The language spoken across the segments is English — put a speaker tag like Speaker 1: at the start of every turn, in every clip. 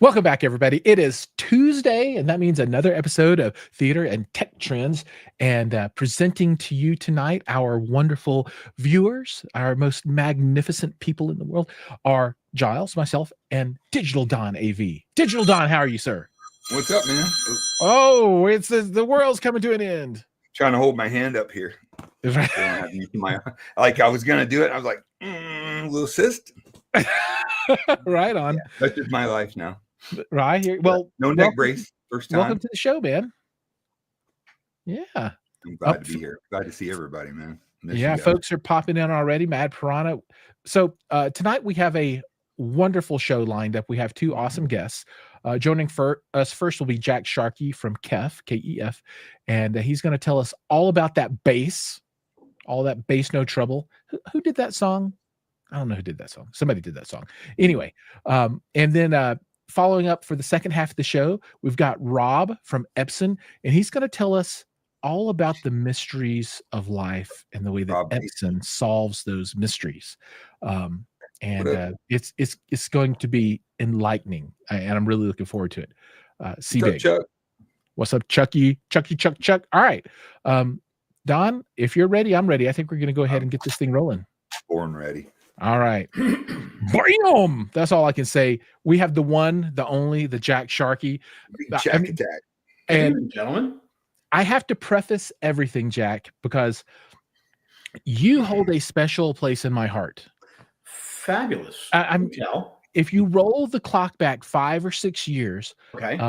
Speaker 1: Welcome back, everybody. It is Tuesday, and that means another episode of Theater and Tech Trends. And presenting to you tonight, our wonderful viewers, our most magnificent people in the world, are Giles, myself, and Digital Don AV. Digital Don, how are you, sir?
Speaker 2: What's up, man?
Speaker 1: Oh, it's the world's coming to an end.
Speaker 2: Trying to hold my hand up here. Like I was gonna do it. I was like, little assist.
Speaker 1: Right on.
Speaker 2: Yeah, that's just my life now.
Speaker 1: Right here. Well,
Speaker 2: no neck brace. First time.
Speaker 1: Welcome to the show, man. Yeah.
Speaker 2: I'm glad to be here. Glad to see everybody, man.
Speaker 1: Yeah, folks are popping in already. Mad Piranha. So tonight we have a wonderful show lined up. We have two awesome guests. Joining us first will be Jack Sharkey from KEF, K-E-F, and he's going to tell us all about that bass, all that bass, no trouble. Who did that song? I don't know who did that song. Somebody did that song. Anyway, and then following up for the second half of the show, we've got Rob from Epson, and he's going to tell us all about the mysteries of life and the way that Epson solves those mysteries. It's going to be enlightening, and I'm really looking forward to it. C-Big. What's up, Chucky? Chuck. All right. Don, if you're ready, I'm ready. I think we're going to go ahead and get this thing rolling.
Speaker 2: Born ready.
Speaker 1: All right. Bam! That's all I can say. We have the one, the only, the Jack Sharkey.
Speaker 2: Attack.
Speaker 1: And
Speaker 3: gentlemen,
Speaker 1: I have to preface everything, Jack, because you hold a special place in my heart.
Speaker 3: Fabulous.
Speaker 1: If you roll the clock back 5 or 6 years,
Speaker 3: okay,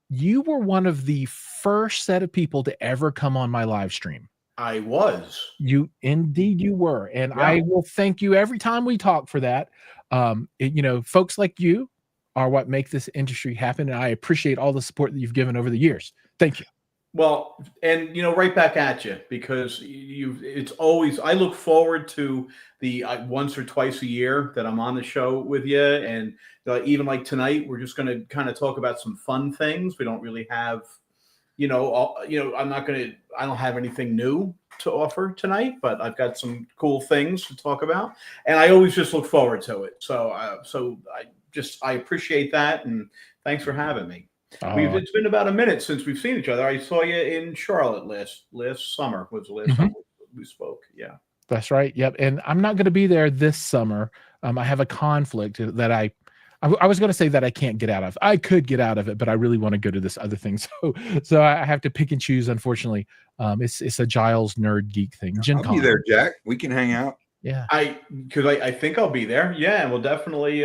Speaker 1: you were one of the first set of people to ever come on my live stream.
Speaker 3: I was.
Speaker 1: You were, and yeah. I will thank you every time we talk for that. Folks like you are what make this industry happen, and I appreciate all the support that you've given over the years. Thank you.
Speaker 3: Well, and right back at you, because it's always, I look forward to the once or twice a year that I'm on the show with you, and even like tonight, we're just going to kind of talk about some fun things. We don't really have, I don't have anything new to offer tonight, but I've got some cool things to talk about, and I always just look forward to it. So I appreciate that, and thanks for having me. It's been about a minute since we've seen each other. I saw you in Charlotte last summer. Was the last time we spoke? Yeah,
Speaker 1: that's right. Yep. And I'm not going to be there this summer. I have a conflict that I was going to say that I can't get out of. I could get out of it, but I really want to go to this other thing. So I have to pick and choose. Unfortunately, it's a Giles nerd geek thing.
Speaker 2: I'll be there, Jack. We can hang out.
Speaker 1: Yeah,
Speaker 3: I think I'll be there. Yeah, and we'll definitely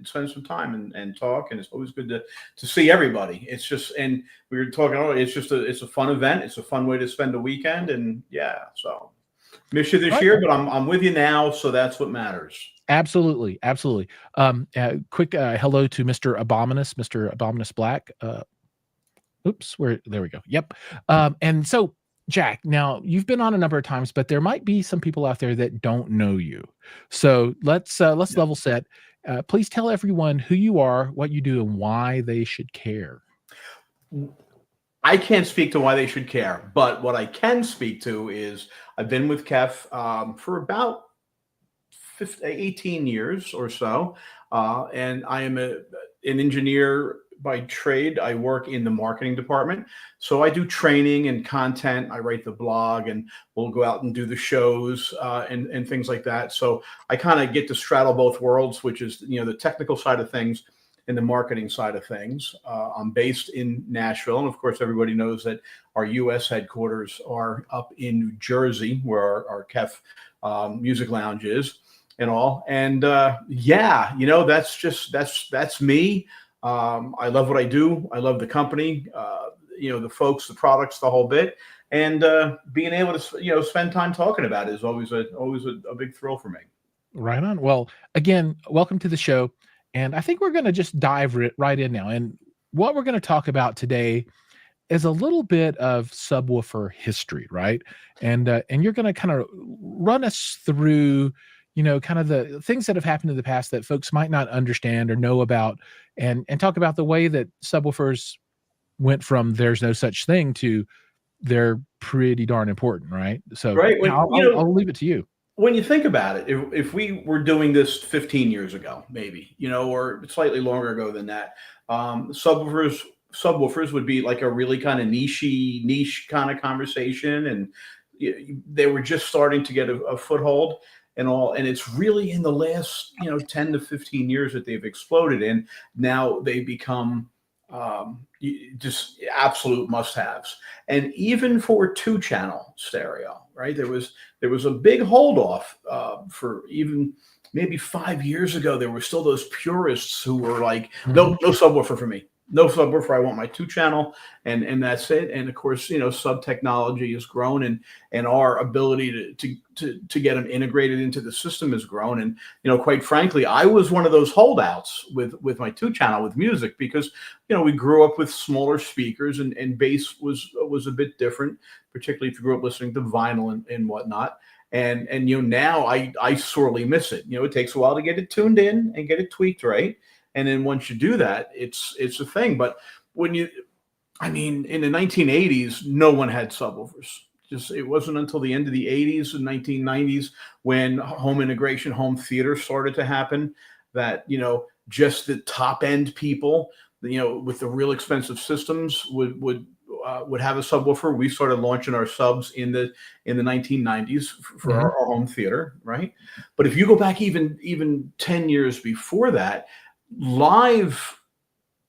Speaker 3: spend some time and talk. And it's always good to see everybody. It's just, and we were talking about it's a fun event. It's a fun way to spend a weekend. And yeah, so miss you this year, but I'm with you now, so that's what matters.
Speaker 1: Absolutely. Quick hello to Mr. Abominous Black. There we go. Yep. And so, Jack, now you've been on a number of times, but there might be some people out there that don't know you. So let's level set. Please tell everyone who you are, what you do, and why they should care.
Speaker 3: I can't speak to why they should care, but what I can speak to is I've been with KEF for about 18 years or so, and I am an engineer by trade. I work in the marketing department. So I do training and content. I write the blog, and we'll go out and do the shows and things like that. So I kind of get to straddle both worlds, which is, the technical side of things and the marketing side of things. I'm based in Nashville. And of course, everybody knows that our US headquarters are up in New Jersey, where our KEF Music Lounge is and all. And that's me. I love what I do. I love the company, the folks, the products, the whole bit, and being able to, spend time talking about it is always a big thrill for me.
Speaker 1: Right on. Well, again, welcome to the show. And I think we're going to just dive right in now. And what we're going to talk about today is a little bit of subwoofer history, right? And you're going to kind of run us through kind of the things that have happened in the past that folks might not understand or know about, and talk about the way that subwoofers went from there's no such thing to they're pretty darn important, right? So
Speaker 3: right.
Speaker 1: I'll leave it to you.
Speaker 3: when you think about it, if we were doing this 15 years ago, maybe, or slightly longer ago than that, subwoofers would be like a really kind of niche kind of conversation, and they were just starting to get a foothold and all. And it's really in the last 10 to 15 years that they've exploded, and now they become just absolute must-haves. And even for 2-channel stereo, right? There was a big hold off for even maybe 5 years ago. There were still those purists who were like, no subwoofer for me. No subwoofer. I want my 2-channel, and that's it. And of course, sub technology has grown, and our ability to get them integrated into the system has grown. And quite frankly, I was one of those holdouts with my 2-channel with music, because we grew up with smaller speakers, and bass was a bit different, particularly if you grew up listening to vinyl and whatnot. And now I sorely miss it. It takes a while to get it tuned in and get it tweaked right. And then once you do that, it's a thing. But in the 1980s, no one had subwoofers. It wasn't until the end of the 80s and 1990s when home integration, home theater started to happen, that, just the top end people, with the real expensive systems would have a subwoofer. We started launching our subs in the 1990s for our home theater, right? But if you go back even 10 years before that, live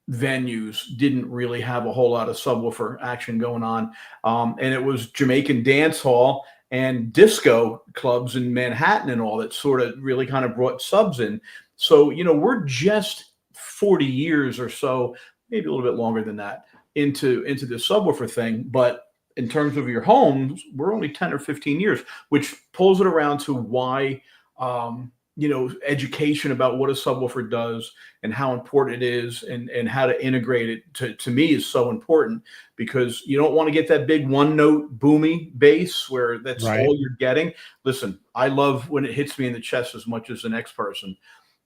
Speaker 3: venues didn't really have a whole lot of subwoofer action going on, and it was Jamaican dance hall and disco clubs in Manhattan and all that sort of really kind of brought subs in. So we're just 40 years or so, maybe a little bit longer than that, into the subwoofer thing. But in terms of your homes, we're only 10 or 15 years, which pulls it around to why education about what a subwoofer does and how important it is, and how to integrate it to me is so important, because you don't want to get that big one note boomy bass where that's all you're getting. Listen, I love when it hits me in the chest as much as the next person,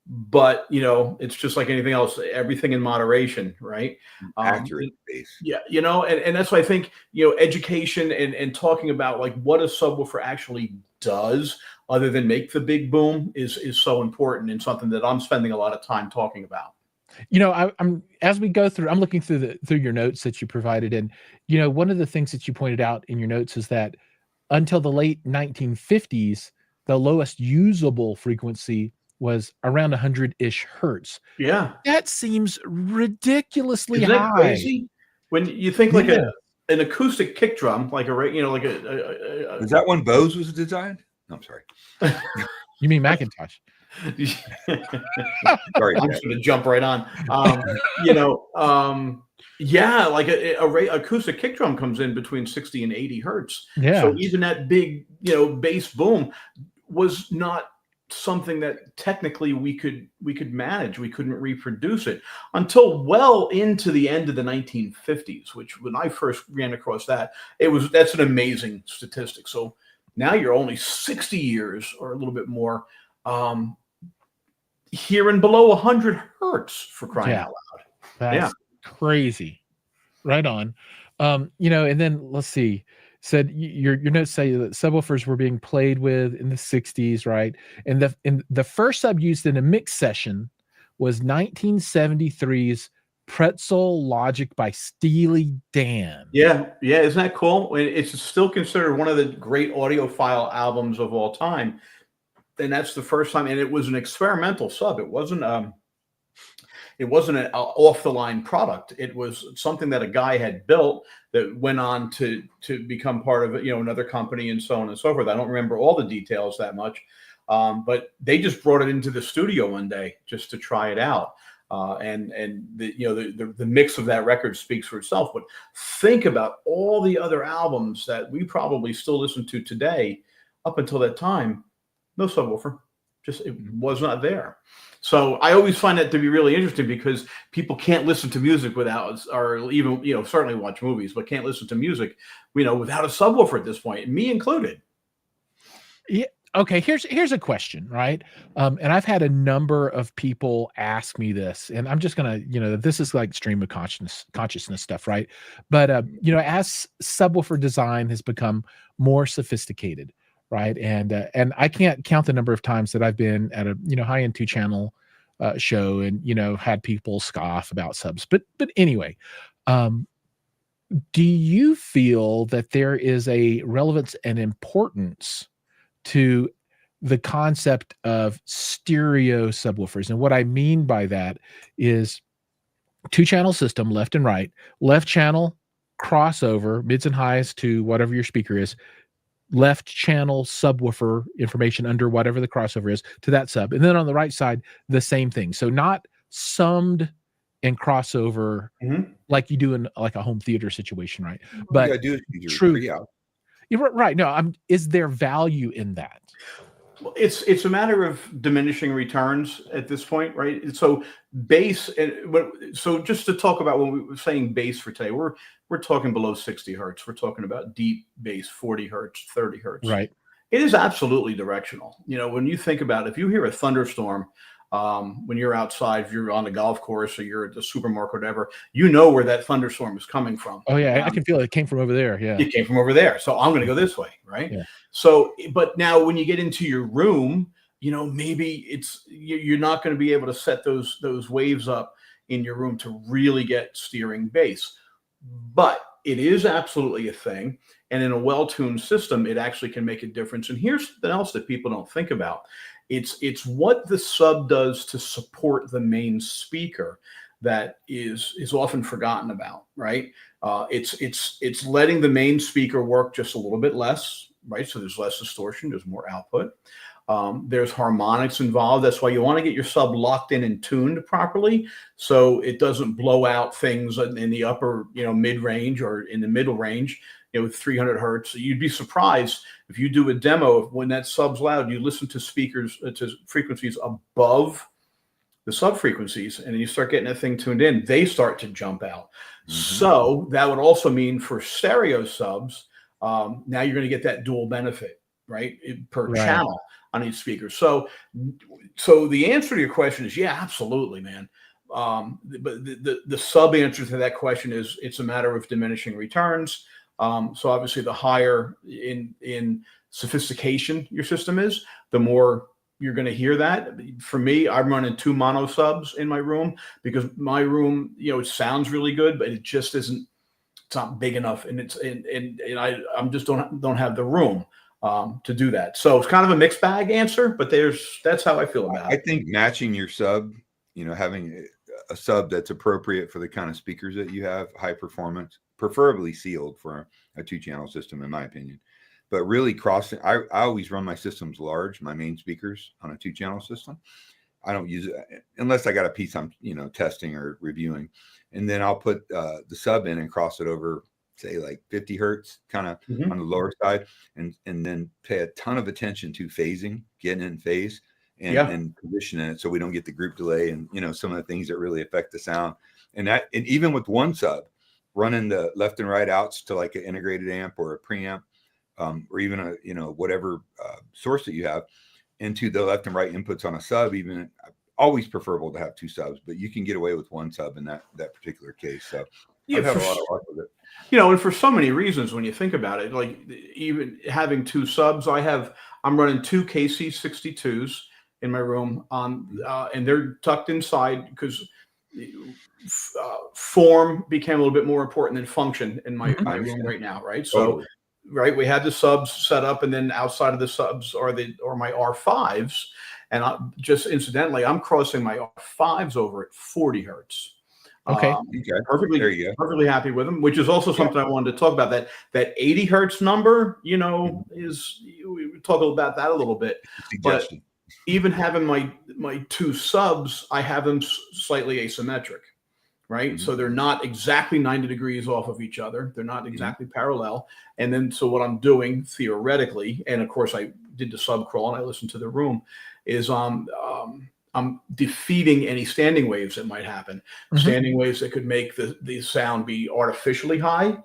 Speaker 3: but it's just like anything else, everything in moderation, right?
Speaker 2: Accurate bass.
Speaker 3: Yeah. And that's why I think, education and talking about like what a subwoofer actually does other than make the big boom is so important, and something that I'm spending a lot of time talking about.
Speaker 1: I'm as we go through, I'm looking through your notes that you provided, and one of the things that you pointed out in your notes is that until the late 1950s, the lowest usable frequency was around 100-ish hertz.
Speaker 3: Yeah,
Speaker 1: that seems ridiculously
Speaker 3: Isn't that
Speaker 1: high.
Speaker 3: crazy? When you think like an acoustic kick drum, like
Speaker 2: is that when Bose was designed? No, I'm sorry.
Speaker 1: You mean Macintosh?
Speaker 2: Sorry,
Speaker 3: I'm just going to jump right on. Yeah, like a acoustic kick drum comes in between 60 and 80 hertz.
Speaker 1: Yeah.
Speaker 3: So even that big, bass boom was not something that technically we could manage. We couldn't reproduce it until well into the end of the 1950s, which when I first ran across that, that's an amazing statistic. So now you're only 60 years or a little bit more hearing below 100 hertz, for crying out loud.
Speaker 1: That's crazy. Right on. And then let's see. Said your notes say that subwoofers were being played with in the 60s, right? And the first sub used in a mix session was 1973's Pretzel Logic by Steely Dan.
Speaker 3: Yeah, isn't that cool? It's still considered one of the great audiophile albums of all time, and that's the first time. And it was an experimental sub. It wasn't an off the line product. It was something that a guy had built that went on to become part of another company, and so on and so forth. I don't remember all the details that much, but they just brought it into the studio one day just to try it out. And the mix of that record speaks for itself. But think about all the other albums that we probably still listen to today. Up until that time, no subwoofer, it was not there. So I always find that to be really interesting, because people can't listen to music without, or even certainly watch movies, but can't listen to music without a subwoofer at this point, me included.
Speaker 1: Yeah. Okay, here's a question, right? And I've had a number of people ask me this, and I'm just gonna, this is like stream of consciousness stuff, right? But as subwoofer design has become more sophisticated, right? And I can't count the number of times that I've been at a high end 2 channel show and had people scoff about subs. But anyway, um, do you feel that there is a relevance and importance to the concept of stereo subwoofers? And what I mean by that is 2 channel system, left and right, left channel crossover, mids and highs to whatever your speaker is, left channel subwoofer information under whatever the crossover is to that sub. And then on the right side, the same thing. So not summed and crossover like you do in like a home theater situation, right? But
Speaker 2: I do your
Speaker 1: true.
Speaker 2: pre-out.
Speaker 1: You're right. No, is there value in that?
Speaker 3: Well, it's a matter of diminishing returns at this point, right? So bass, so just to talk about when we were saying bass for today, we're talking below 60 hertz. We're talking about deep bass, 40 hertz, 30 hertz.
Speaker 1: Right.
Speaker 3: It is absolutely directional. When you think about it, if you hear a thunderstorm, when you're outside, if you're on the golf course or you're at the supermarket, or whatever, where that thunderstorm is coming from.
Speaker 1: Oh yeah, I can feel it came from over there. Yeah,
Speaker 3: it came from over there. So I'm going to go this way, right?
Speaker 1: Yeah.
Speaker 3: So, but now when you get into your room, maybe you're not going to be able to set those waves up in your room to really get steering bass. But it is absolutely a thing. And in a well-tuned system, it actually can make a difference. And here's something else that people don't think about. It's what the sub does to support the main speaker that is often forgotten about, right? It's letting the main speaker work just a little bit less, right? So there's less distortion, there's more output. There's harmonics involved. That's why you want to get your sub locked in and tuned properly, so it doesn't blow out things in the upper, mid range or in the middle range. With 300 hertz, you'd be surprised if you do a demo when that sub's loud. You listen to speakers to frequencies above the sub frequencies, and then you start getting that thing tuned in. They start to jump out. So that would also mean for stereo subs, now you're going to get that dual benefit, right, per channel on each speaker. So the answer to your question is, yeah, absolutely, man. But the sub answer to that question is it's a matter of diminishing returns. So obviously the higher in sophistication your system is, the more you're going to hear that. For me, I'm running 2 mono subs in my room because my room, it sounds really good, but it just isn't. It's not big enough, and I'm just don't have the room to do that. So it's kind of a mixed bag answer, but that's how I feel about it.
Speaker 2: I think matching your sub, having a sub that's appropriate for the kind of speakers that you have, high performance, preferably sealed for a 2-channel system, in my opinion. But really crossing, I always run my systems large, my main speakers on a 2-channel system. I don't use it unless I got a piece I'm, testing or reviewing. And then I'll put the sub in and cross it over, say like 50 hertz, kind of on the lower side. And then pay a ton of attention to phasing, getting in phase and positioning it so we don't get the group delay and, some of the things that really affect the sound. And even with one sub, running the left and right outs to like an integrated amp or a preamp, or even a whatever source that you have, into the left and right inputs on a sub. Even always preferable to have 2 subs, but you can get away with 1 sub in that particular case. So I've had a lot of luck with it.
Speaker 3: And for so many reasons, when you think about it, like even having 2 subs, I'm running 2 KC62s in my room and they're tucked inside because form became a little bit more important than function in my room right now, right? So, right, we had the subs set up, and then outside of the subs are my R5s, and just incidentally, I'm crossing my R5s over at 40 hertz.
Speaker 1: Okay,
Speaker 3: perfectly. There you go. Perfectly happy with them, which is also something I wanted to talk about. That 80 hertz number, is we talk about that a little bit. But even having my 2 subs, I have them slightly asymmetric, right? So they're not exactly 90 degrees off of each other. They're not exactly parallel. And then, so what I'm doing theoretically, and of course I did the sub crawl and I listened to the room, is I'm defeating any standing waves that might happen. Standing waves that could make the sound be artificially high,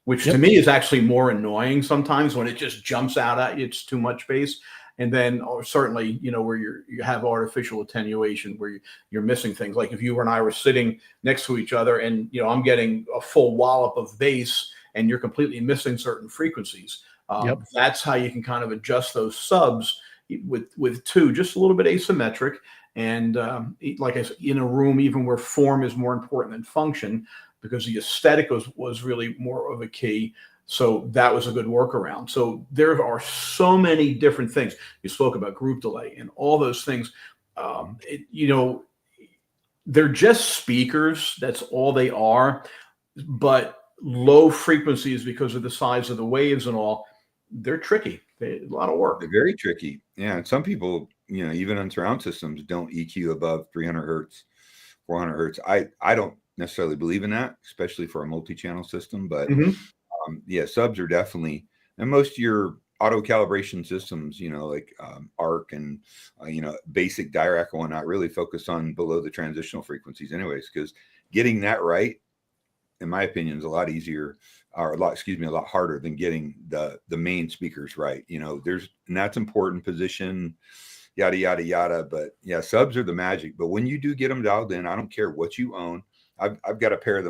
Speaker 3: which to me is actually more annoying sometimes when it just jumps out at you. It's too much bass. And then certainly, where you have artificial attenuation, where you're missing things. Like if you and I were sitting next to each other and, I'm getting a full wallop of bass and you're completely missing certain frequencies.
Speaker 1: Yep.
Speaker 3: That's how you can kind of adjust those subs with two, just a little bit asymmetric. And like I said, in a room, even where form is more important than function, because the aesthetic was really more of a key. So that was a good workaround. So there are so many different things. You spoke about group delay and all those things. They're just speakers. That's all they are. But low frequencies, because of the size of the waves and all, they're tricky. A lot of work.
Speaker 2: They're very tricky. Yeah. And some people, even on surround systems, don't EQ above 300 hertz, 400 hertz. I don't necessarily believe in that, especially for a multi-channel system. But yeah, subs are definitely, and most of your auto calibration systems, like ARC and, basic Dirac and whatnot, really focus on below the transitional frequencies anyways, because getting that right, in my opinion, is a lot easier, or a lot harder than getting the main speakers right. And that's important position, yada, yada, yada. But yeah, subs are the magic. But when you do get them dialed in, I don't care what you own. I've got a pair of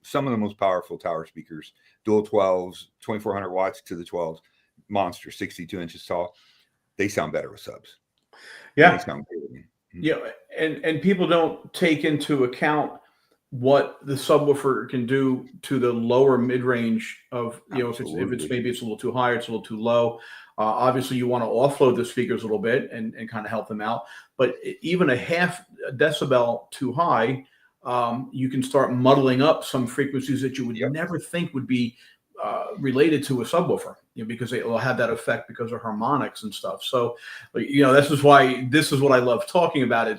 Speaker 2: some of the most powerful tower speakers, dual 12s, 2400 watts to the 12s, monster, 62 inches tall. They sound better with subs.
Speaker 3: Yeah.
Speaker 2: They sound good.
Speaker 3: Yeah. And people don't take into account what the subwoofer can do to the lower mid-range of, if it's maybe it's a little too high, or it's a little too low. Obviously you want to offload the speakers a little bit and kind of help them out. But even a half decibel too high, you can start muddling up some frequencies that you would never think would be related to a subwoofer, because it will have that effect because of harmonics and stuff. So, this is why this is what I love talking about.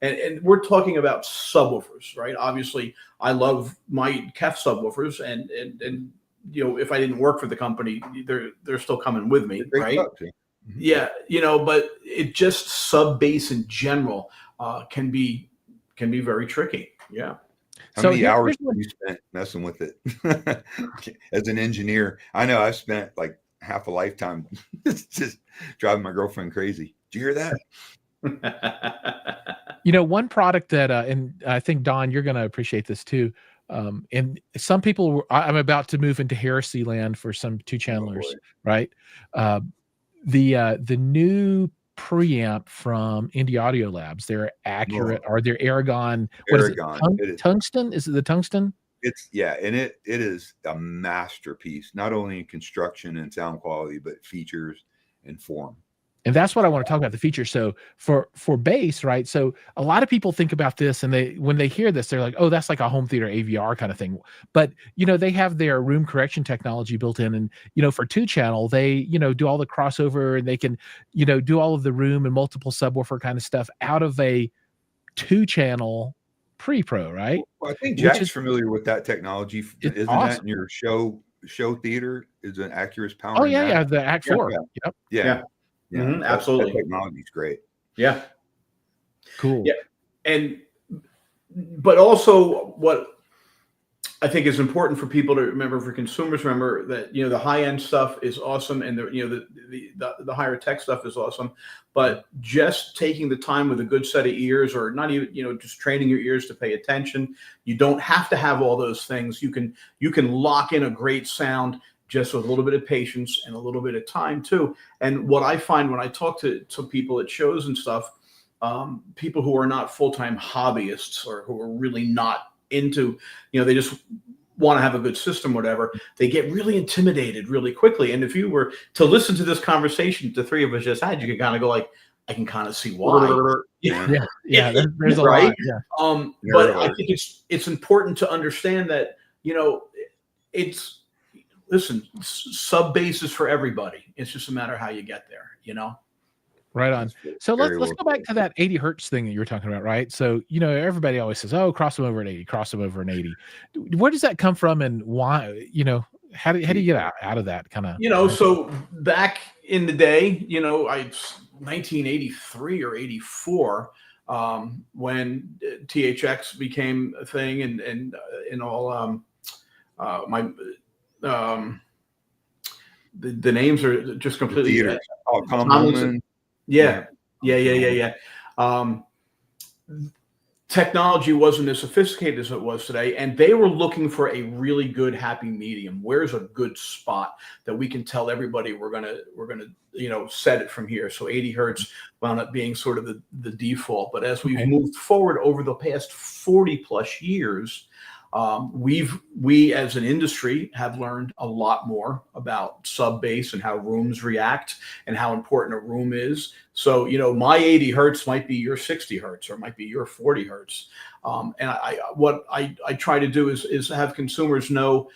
Speaker 3: And we're talking about subwoofers, right? Obviously, I love my KEF subwoofers, and if I didn't work for the company, they're still coming with me, right? Yeah, but it just sub bass in general can be very tricky. Yeah.
Speaker 2: How many hours have you spent messing with it as an engineer? I know I've spent like half a lifetime just driving my girlfriend crazy. Did you hear that?
Speaker 1: One product that, and I think, Don, you're going to appreciate this too. And some people, I'm about to move into heresy land for some two channelers, right? The new preamp from Indie Audio Labs, they're accurate, or they're Aragon. What is it? Tungsten? Is it the tungsten?
Speaker 2: And it is a masterpiece, not only in construction and sound quality, but features and form.
Speaker 1: And that's what I want to talk about, the features. So for bass, right? So a lot of people think about this, and when they hear this, they're like, oh, that's like a home theater AVR kind of thing. But, they have their room correction technology built in. And, for two channel, they, do all the crossover, and they can, do all of the room and multiple subwoofer kind of stuff out of a two channel pre-pro, right?
Speaker 2: Well, I think Jack's familiar with that technology. Isn't awesome. That in your show theater? Is an Accurus power?
Speaker 1: Oh, yeah. The Act 4.
Speaker 2: Yep.
Speaker 3: Yeah. Mm-hmm, absolutely.
Speaker 2: That technology is great.
Speaker 3: Yeah.
Speaker 1: Cool.
Speaker 3: Yeah. But also what I think is important for people to remember, for consumers, remember that, the high end stuff is awesome. And the higher tech stuff is awesome, but just taking the time with a good set of ears, or not even, just training your ears to pay attention. You don't have to have all those things. You can lock in a great sound just with a little bit of patience and a little bit of time too. And what I find when I talk to people at shows and stuff, people who are not full-time hobbyists, or who are really not into, they just want to have a good system, whatever, they get really intimidated really quickly. And if you were to listen to this conversation the three of us just had, you could kind of go like, I can kind of see why.
Speaker 1: Yeah. There's a lot. Yeah.
Speaker 3: But I think it's important to understand that, listen, sub bass is for everybody. It's just a matter of how you get there,
Speaker 1: Right on. So let's go back to that 80 hertz thing that you were talking about, right? So, everybody always says, oh, cross them over at 80, cross them over at 80. Where does that come from, and why, how do you get out of that kind of?
Speaker 3: So back in the day, 1983 or 84, when THX became a thing, and all, the names are just completely
Speaker 2: Tomlinson.
Speaker 3: Yeah. technology wasn't as sophisticated as it was today, and they were looking for a really good happy medium. Where's a good spot that we can tell everybody we're gonna set it from here? So 80 hertz wound up being sort of the default. But as we've moved forward over the past 40 plus years, we as an industry have learned a lot more about sub bass and how rooms react and how important a room is. So, my 80 hertz might be your 60 hertz or might be your 40 hertz. And what I try to do is have consumers know,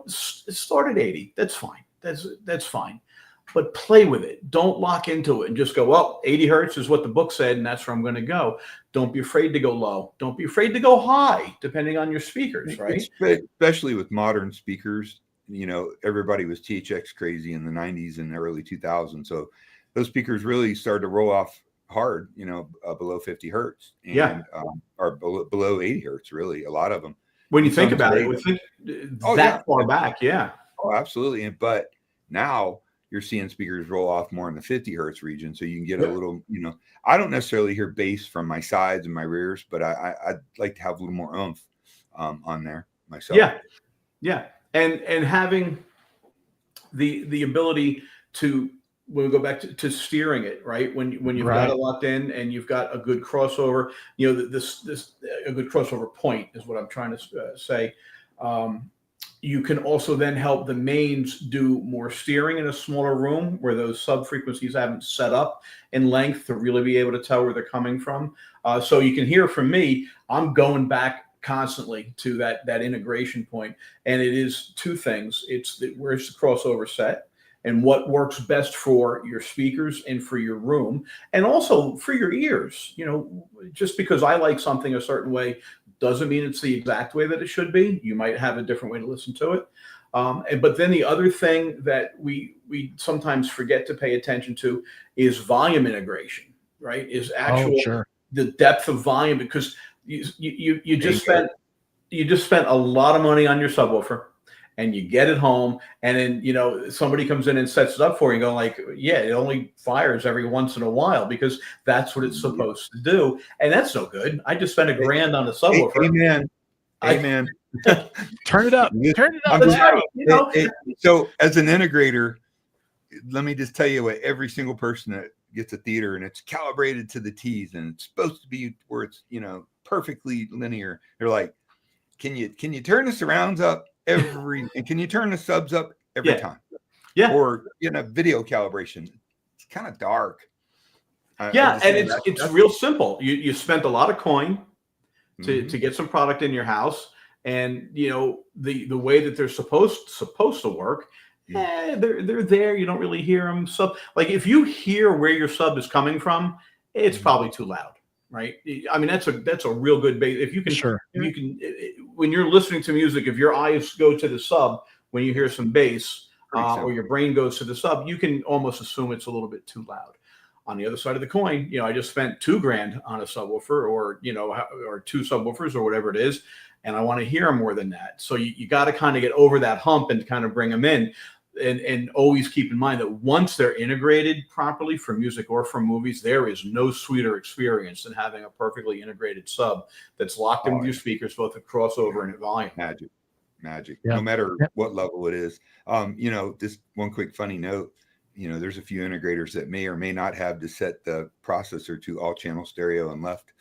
Speaker 3: start at 80. That's fine. That's fine. But play with it. Don't lock into it and just go, well, 80 hertz is what the book said, and that's where I'm going to go. Don't be afraid to go low. Don't be afraid to go high, depending on your speakers, right?
Speaker 2: Especially with modern speakers, everybody was THX crazy in the 90s and early 2000s. So those speakers really started to roll off hard, below 50 hertz. And, or below 80 hertz, really, a lot of them.
Speaker 3: When you think about it, far back, yeah.
Speaker 2: Oh, absolutely. But now you're seeing speakers roll off more in the 50 hertz region. So you can get a little, I don't necessarily hear bass from my sides and my rears, but I'd like to have a little more oomph on there myself.
Speaker 3: Yeah. And having the ability to, when we go back to steering it, right? When you've got it locked in and you've got a good crossover, this a good crossover point is what I'm trying to say. You can also then help the mains do more steering in a smaller room where those sub frequencies haven't set up in length to really be able to tell where they're coming from. So you can hear from me, I'm going back constantly to that integration point. And it is two things. It's where's the crossover set and what works best for your speakers and for your room and also for your ears. Just because I like something a certain way doesn't mean it's the exact way that it should be. You might have a different way to listen to it. But then the other thing that we sometimes forget to pay attention to is volume integration, right? Is actual the depth of volume, because you just spent a lot of money on your subwoofer and you get it home and then, somebody comes in and sets it up for you and go like, yeah, it only fires every once in a while because that's what it's supposed to do. And that's no good. I just spent $1,000 on the subwoofer.
Speaker 2: Amen.
Speaker 1: Turn it up. Turn it up.
Speaker 3: That's right.
Speaker 2: So as an integrator, let me just tell you what every single person that gets a theater and it's calibrated to the T's and it's supposed to be where it's, perfectly linear. They're like, can you turn the surrounds up and can you turn the subs up every time? Yeah. Or, video calibration. It's kind of dark.
Speaker 3: And it's real simple. You spent a lot of coin to get some product in your house, and the way that they're supposed to work, they're there. You don't really hear them. So, like, if you hear where your sub is coming from, it's probably too loud, right? I mean, that's a real good base. If you can, when you're listening to music, if your eyes go to the sub when you hear some bass, or your brain goes to the sub, you can almost assume it's a little bit too loud. On the other side of the coin, I just spent $2,000 on a subwoofer or two subwoofers or whatever it is. And I want to hear more than that. So you got to kind of get over that hump and kind of bring them in and always keep in mind that once they're integrated properly for music or for movies, there is no sweeter experience than having a perfectly integrated sub that's locked in with your speakers, both at crossover and at volume.
Speaker 2: Magic. No matter what level it is. Just one quick funny note. There's a few integrators that may or may not have to set the processor to all channel stereo and left.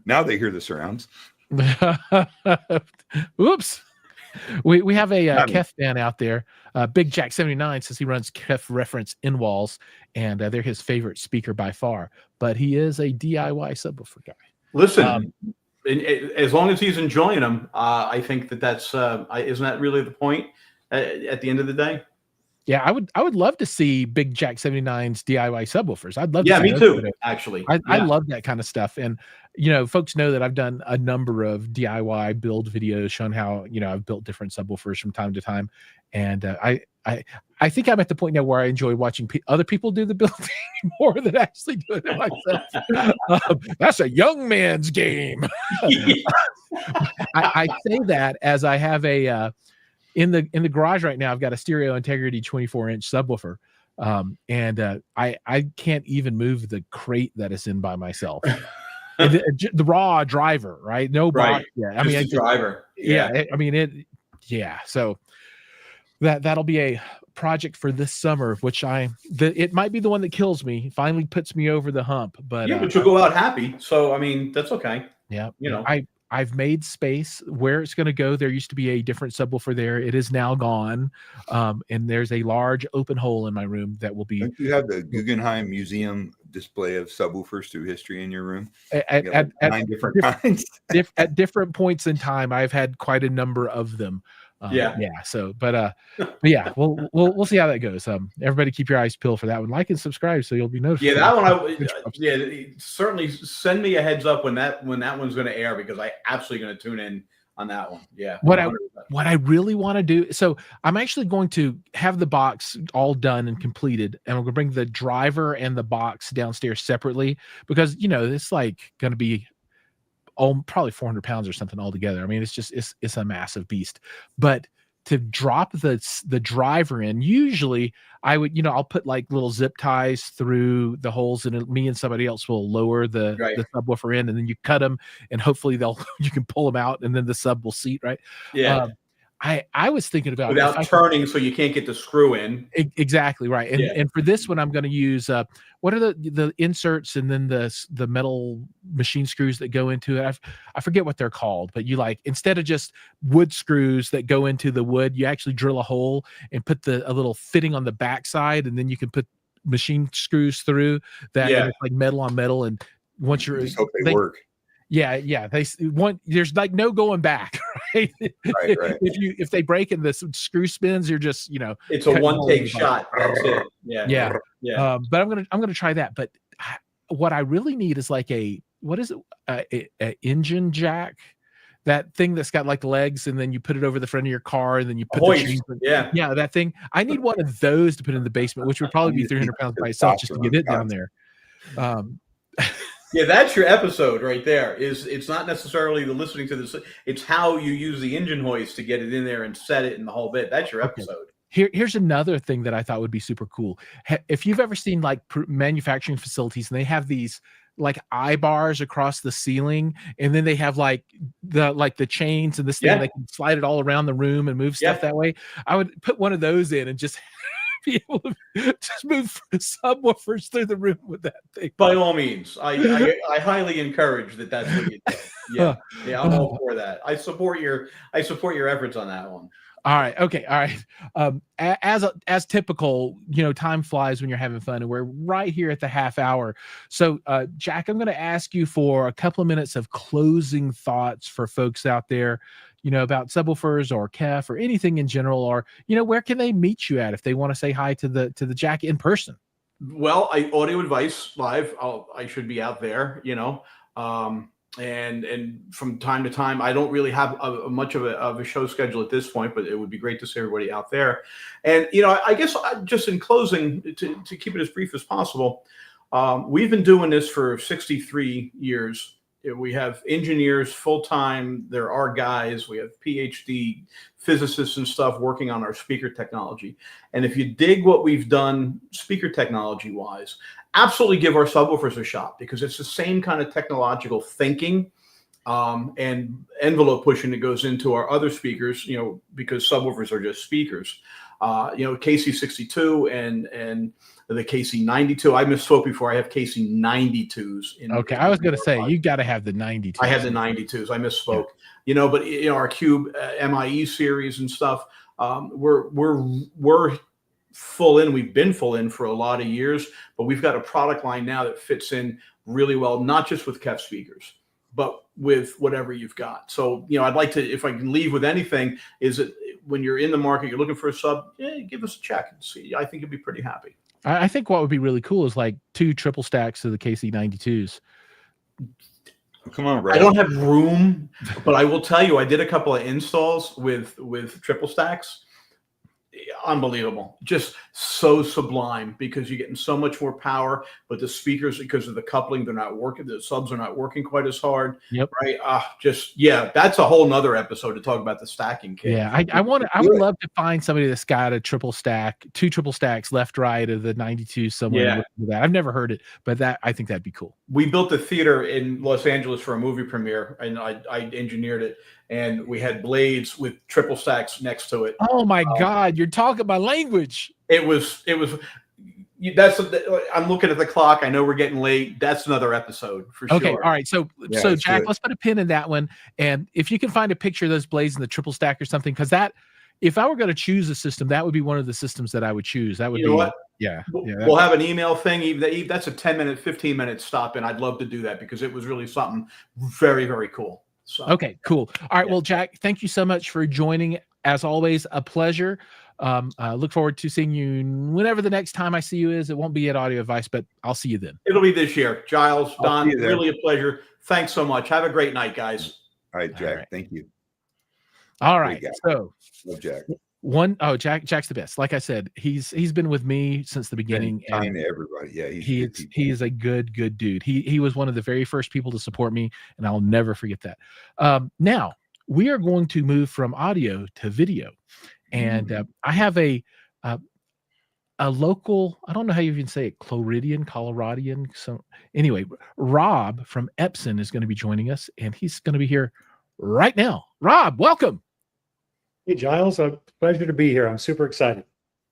Speaker 2: Now they hear the surrounds.
Speaker 1: Oops. We have a KEF fan out there. Big Jack 79 says he runs KEF reference in walls, and they're his favorite speaker by far. But he is a DIY subwoofer guy.
Speaker 3: Listen, as long as he's enjoying them, I think that's isn't that really the point at the end of the day?
Speaker 1: Yeah, I would love to see Big Jack 79's DIY subwoofers. I'd love to see
Speaker 3: me too, actually.
Speaker 1: I love that kind of stuff. And, folks know that I've done a number of DIY build videos showing how, I've built different subwoofers from time to time. And I think I'm at the point now where I enjoy watching other people do the building more than actually doing it myself. That's a young man's game. I say that as I have a... In the garage right now, I've got a Stereo Integrity 24-inch subwoofer, and I can't even move the crate that it's in by myself. And the raw driver, right? No box.
Speaker 3: Right.
Speaker 1: Yeah, I
Speaker 3: Just
Speaker 1: mean,
Speaker 3: the driver.
Speaker 1: yeah, I mean it. Yeah, so that'll be a project for this summer, which it might be the one that kills me, finally puts me over the hump. But
Speaker 3: Yeah, but you'll go out happy. So I mean, that's okay.
Speaker 1: yeah,
Speaker 3: You know.
Speaker 1: I've made space where it's going to go. There used to be a different subwoofer there. It is now gone. And there's a large open hole in my room that will be.
Speaker 2: Don't you have the Guggenheim Museum display of subwoofers through history in your room?
Speaker 1: At
Speaker 2: 9 different kinds.
Speaker 1: At different points in time, I've had quite a number of them. Yeah. So, but yeah, we'll see how that goes. Everybody keep your eyes peeled for that one. Like and subscribe so you'll be notified.
Speaker 3: Yeah, that one. Certainly send me a heads up when that one's going to air, because I absolutely going to tune in on that one. Yeah.
Speaker 1: What I really want to do. So I'm actually going to have the box all done and completed, and I'm going to bring the driver and the box downstairs separately, because it's like going to be probably 400 pounds or something altogether. I mean, it's a massive beast. But to drop the driver in, usually I would, I'll put like little zip ties through the holes, and me and somebody else will lower the subwoofer in, and then you cut them, and hopefully you can pull them out, and then the sub will seat, right?
Speaker 3: Yeah.
Speaker 1: I was thinking about
Speaker 3: without turning, so you can't get the screw in.
Speaker 1: Exactly right. And for this one, I'm going to use what are the inserts, and then the metal machine screws that go into it. I forget what they're called, but instead of just wood screws that go into the wood, you actually drill a hole and put a little fitting on the backside, and then you can put machine screws through that. And it's like metal on metal, and once you're
Speaker 2: just hope they work.
Speaker 1: Yeah. There's like no going back, right?
Speaker 2: Right.
Speaker 1: If they break and the screw spins, you're just,
Speaker 3: it's a one take shot. That's it. Yeah.
Speaker 1: But I'm gonna try that. But what I really need is like a engine jack, that thing that's got like legs, and then you put it over the front of your car, and then you put that thing. I need one of those to put in the basement, which would probably be 300 pounds by itself just to get it down there.
Speaker 3: Yeah, that's your episode right there. It's not necessarily the listening to this; it's how you use the engine hoist to get it in there and set it in the whole bit. That's your episode.
Speaker 1: Here's another thing that I thought would be super cool. If you've ever seen like manufacturing facilities, and they have these like eye bars across the ceiling, and then they have like the chains and this thing, and they can slide it all around the room and move stuff that way. I would put one of those in and just be able to just move subwoofers through the room with that thing.
Speaker 3: By all means, I highly encourage that. That's what you do. Yeah, I'm all for that. I support your efforts on that one.
Speaker 1: All right. Okay. All right. As typical, time flies when you're having fun, and we're right here at the half hour. So, Jack, I'm going to ask you for a couple of minutes of closing thoughts for folks out there, about subwoofers or KEF or anything in general, or, where can they meet you at if they want to say hi to the Jack in person?
Speaker 3: Well, Audio Advice Live, I should be out there, and from time to time, I don't really have much of a show schedule at this point, but it would be great to see everybody out there. And, I guess just in closing, to keep it as brief as possible, we've been doing this for 63 years. We have engineers full-time. There are guys. We have PhD physicists and stuff working on our speaker technology. And if you dig what we've done speaker technology-wise, absolutely give our subwoofers a shot, because it's the same kind of technological thinking and envelope pushing that goes into our other speakers, because subwoofers are just speakers. KC62 and the KC92. I misspoke before. I have KC92s.
Speaker 1: Okay, I was going to say you got to have the 92s.
Speaker 3: I have the 92s. I misspoke. But our Cube MIE series and stuff. We're full in. We've been full in for a lot of years, but we've got a product line now that fits in really well, not just with KEF speakers, but with whatever you've got. So, I'd like to, if I can leave with anything, is that when you're in the market, you're looking for a sub, give us a check and see. I think you'd be pretty happy.
Speaker 1: I think what would be really cool is like 2 triple stacks of the KC92s.
Speaker 2: Come on, Brad.
Speaker 3: I don't have room, but I will tell you, I did a couple of installs with triple stacks. unbelievable, just so sublime, because you're getting so much more power, but the speakers, because of the coupling, they're not working. The subs are not working quite as hard.
Speaker 1: Yep.
Speaker 3: Right. Yeah, that's a whole nother episode to talk about the stacking case.
Speaker 1: Yeah, I would love to find somebody that's got a triple stack, 2 triple stacks left, right of the 92 somewhere.
Speaker 3: Yeah.
Speaker 1: That. I've never heard it, but I think that'd be cool.
Speaker 3: We built a theater in Los Angeles for a movie premiere, and I engineered it, and we had blades with triple stacks next to it.
Speaker 1: Oh my God, you're talking my language.
Speaker 3: It was. I'm looking at the clock. I know we're getting late. That's another episode for sure.
Speaker 1: Okay, all right. So Jack, let's put a pin in that one. And if you can find a picture of those blades in the triple stack or something, because if I were going to choose a system, that would be one of the systems that I would choose. That would be what? Yeah.
Speaker 3: We'll have an email thing. That's a 10-minute, 15-minute stop, and I'd love to do that because it was really something very, very cool. So,
Speaker 1: okay, cool. All right. Well, Jack, thank you so much for joining. As always, a pleasure. Look forward to seeing you whenever the next time I see you is. It won't be at Audio Advice, but I'll see you then.
Speaker 3: It'll be this year. Giles, Don, really a pleasure. Thanks so much. Have a great night, guys.
Speaker 2: All right, Jack. All right. Thank you.
Speaker 1: All right. So
Speaker 2: love Jack.
Speaker 1: Jack's the best. Like I said, he's been with me since the beginning.
Speaker 2: And to everybody. Yeah,
Speaker 1: he is a good dude. He was one of the very first people to support me, and I'll never forget that. Now we are going to move from audio to video. And I have a local, I don't know how you even say it, Coloradian. So anyway, Rob from Epson is going to be joining us, and he's going to be here right now. Rob, welcome.
Speaker 4: Hey, Giles, a pleasure to be here. I'm super excited.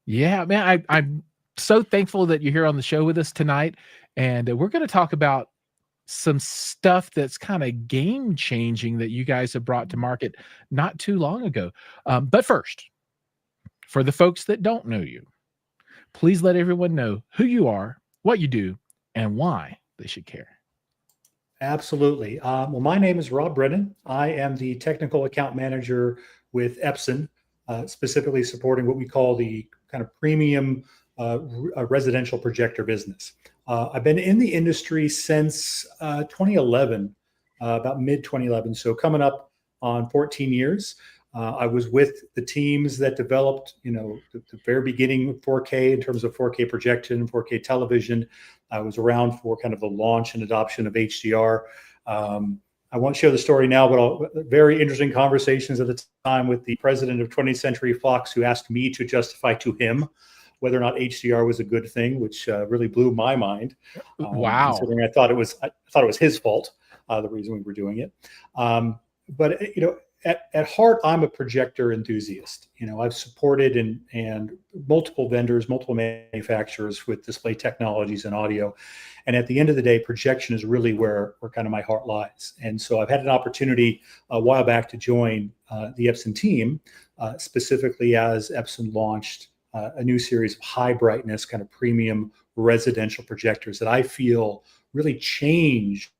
Speaker 1: Yeah, man, I'm so thankful that you're here on the show with us tonight. And we're going to talk about some stuff that's kind of game changing that you guys have brought to market not too long ago. But first, for the folks that don't know you, please let everyone know who you are, what you do, and why they should care.
Speaker 4: Absolutely. Well, my name is Rob Brennan. I am the technical account manager with Epson, specifically supporting what we call the kind of premium residential projector business. I've been in the industry since 2011, about mid-2011, so coming up on 14 years. I was with the teams that developed, the very beginning of 4K in terms of 4K projection, 4K television. I was around for kind of the launch and adoption of HDR. I won't share the story now, but very interesting conversations at the time with the president of 20th Century Fox, who asked me to justify to him whether or not HDR was a good thing, which really blew my mind.
Speaker 1: Wow!
Speaker 4: Considering I thought it was his fault, the reason we were doing it. But at heart, I'm a projector enthusiast. I've supported and multiple vendors, multiple manufacturers with display technologies and audio. And at the end of the day, projection is really where kind of my heart lies. And so I've had an opportunity a while back to join the Epson team, specifically as Epson launched a new series of high brightness, kind of premium residential projectors that I feel really changed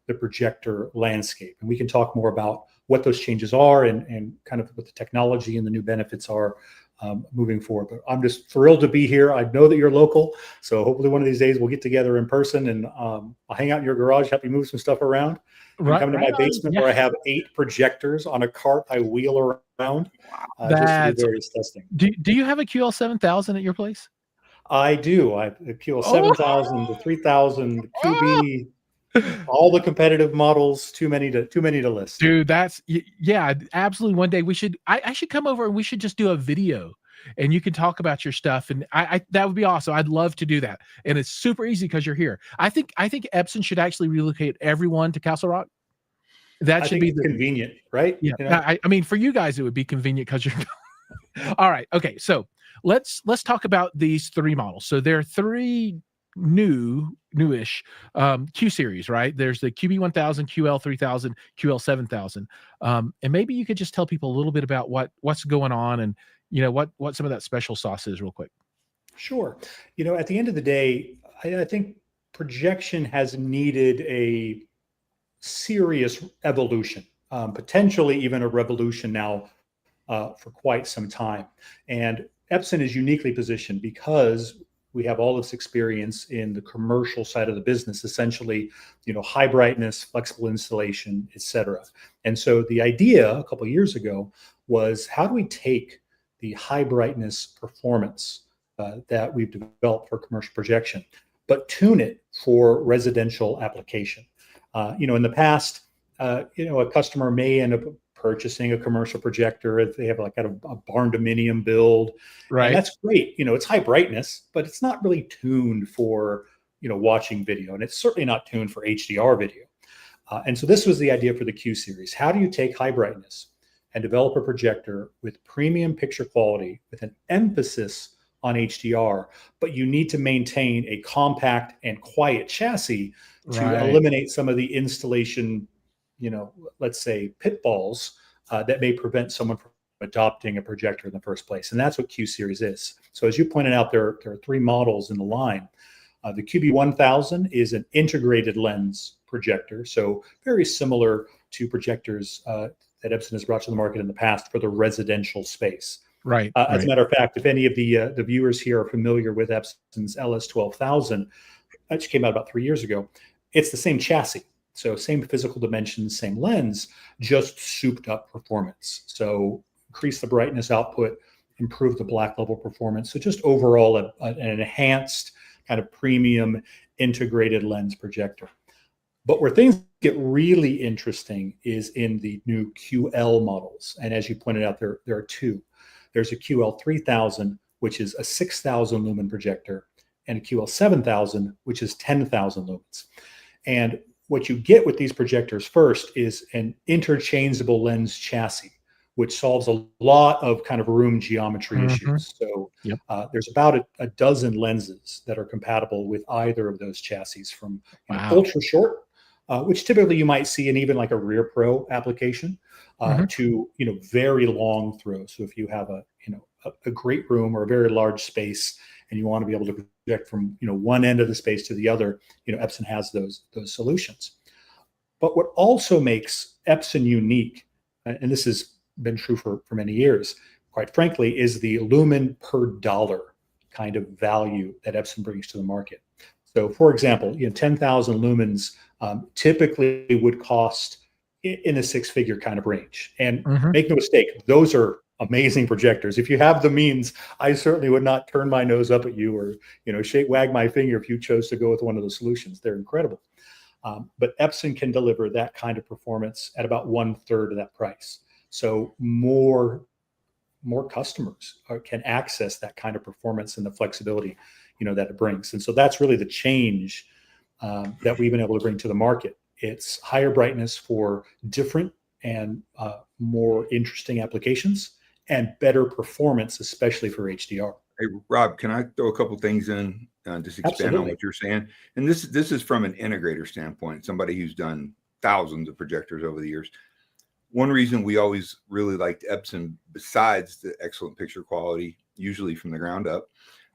Speaker 4: the projector landscape. And we can talk more about what those changes are and kind of what the technology and the new benefits are moving forward. But I'm just thrilled to be here. I know that you're local, so hopefully one of these days we'll get together in person, and I'll hang out in your garage, help you move some stuff around. Come to my basement where I have 8 projectors on a cart I wheel around just to do various testing.
Speaker 1: Do you have a QL7000 at your place?
Speaker 4: I do. I have a QL7000, the 3000, the QB. All the competitive models, too many to list.
Speaker 1: Dude, that's absolutely. One day I should come over and we should just do a video and you can talk about your stuff. And I that would be awesome. I'd love to do that. And it's super easy because you're here. I think Epson should actually relocate everyone to Castle Rock. That should be
Speaker 4: convenient, right?
Speaker 1: Yeah. I mean, for you guys, it would be convenient because you're all right. Okay. So let's talk about these 3 models. So there are 3 newish Q series, right? There's the QB1000, QL3000, QL7000, and maybe you could just tell people a little bit about what's going on and what some of that special sauce is, real quick.
Speaker 4: Sure. At the end of the day, I think projection has needed a serious evolution, potentially even a revolution now for quite some time. And Epson is uniquely positioned because we have all this experience in the commercial side of the business, essentially, high brightness, flexible installation, et cetera. And so the idea a couple of years ago was, how do we take the high brightness performance that we've developed for commercial projection, but tune it for residential application. In the past, a customer may end up purchasing a commercial projector if they have like a barn dominium build.
Speaker 1: Right.
Speaker 4: And that's great. It's high brightness, but it's not really tuned for, watching video. And it's certainly not tuned for HDR video. And so this was the idea for the Q series. How do you take high brightness and develop a projector with premium picture quality with an emphasis on HDR, but you need to maintain a compact and quiet chassis to eliminate some of the installation, let's say pitfalls that may prevent someone from adopting a projector in the first place. And that's what Q series is. So as you pointed out, there are 3 models in the line. The QB1000 is an integrated lens projector, so very similar to projectors that Epson has brought to the market in the past for the residential space.
Speaker 1: Right.
Speaker 4: As a matter of fact, if any of the viewers here are familiar with Epson's LS12000, which came out about 3 years ago, it's the same chassis. So same physical dimensions, same lens, just souped up performance. So increase the brightness output, improve the black level performance. So just overall an enhanced kind of premium integrated lens projector. But where things get really interesting is in the new QL models. And as you pointed out, there are 2. There's a QL3000, which is a 6,000 lumen projector, and a QL7000, which is 10,000 lumens. And what you get with these projectors first is an interchangeable lens chassis, which solves a lot of kind of room geometry issues. So there's about a dozen lenses that are compatible with either of those chassis, from ultra short, which typically you might see in even like a Rear Pro application, to very long throw. So if you have a great room or a very large space and you want to be able to project from one end of the space to the other, Epson has those solutions. But what also makes Epson unique, and this has been true for many years, quite frankly, is the lumen per dollar kind of value that Epson brings to the market. So for example, 10,000 lumens typically would cost in a 6-figure kind of range. And make no mistake, those are amazing projectors. If you have the means, I certainly would not turn my nose up at you or wag my finger if you chose to go with one of the solutions. They're incredible. But Epson can deliver that kind of performance at about 1/3 of that price. So more customers can access that kind of performance and the flexibility that it brings. And so that's really the change that we've been able to bring to the market. It's higher brightness for different and more interesting applications, and better performance, especially for HDR.
Speaker 2: Hey, Rob, can I throw a couple things in, just expand on what you're saying? And this is from an integrator standpoint, somebody who's done thousands of projectors over the years. One reason we always really liked Epson, besides the excellent picture quality, usually from the ground up,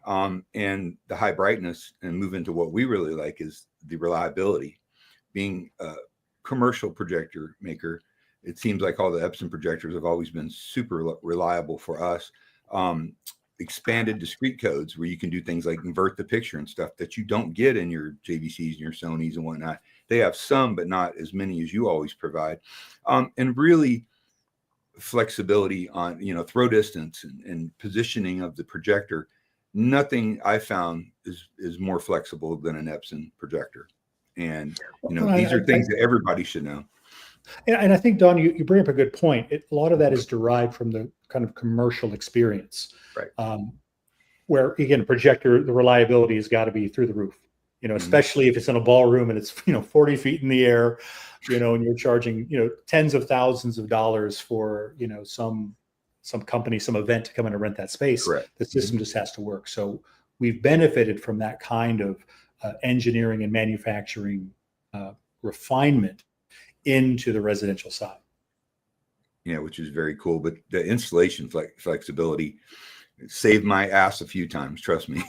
Speaker 2: and the high brightness, and move into what we really like, is the reliability. Being a commercial projector maker, it seems like all the Epson projectors have always been super reliable for us. Expanded discrete codes where you can do things like invert the picture and stuff that you don't get in your JVCs and your Sonys and whatnot. They have some, but not as many as you always provide. And really flexibility on, throw distance and positioning of the projector. Nothing I found is more flexible than an Epson projector. And, these are things that everybody should know.
Speaker 4: And I think, Don, you bring up a good point. A lot of that is derived from the kind of commercial experience,
Speaker 2: right?
Speaker 4: Where, again, a projector, the reliability has got to be through the roof, especially if it's in a ballroom and it's, 40 feet in the air, and you're charging, tens of thousands of dollars for, some company, some event to come in and rent that space.
Speaker 2: Correct.
Speaker 4: The system just has to work. So we've benefited from that kind of engineering and manufacturing refinement into the residential side.
Speaker 2: Yeah, which is very cool. But the installation flexibility saved my ass a few times, trust me.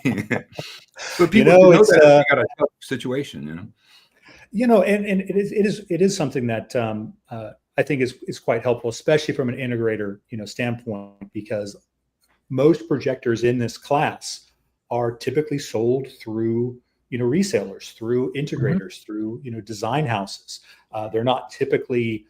Speaker 2: But people know that you got a tough situation, and
Speaker 4: it is something that I think is quite helpful, especially from an integrator standpoint, because most projectors in this class are typically sold through resellers, through integrators, through design houses. They're not typically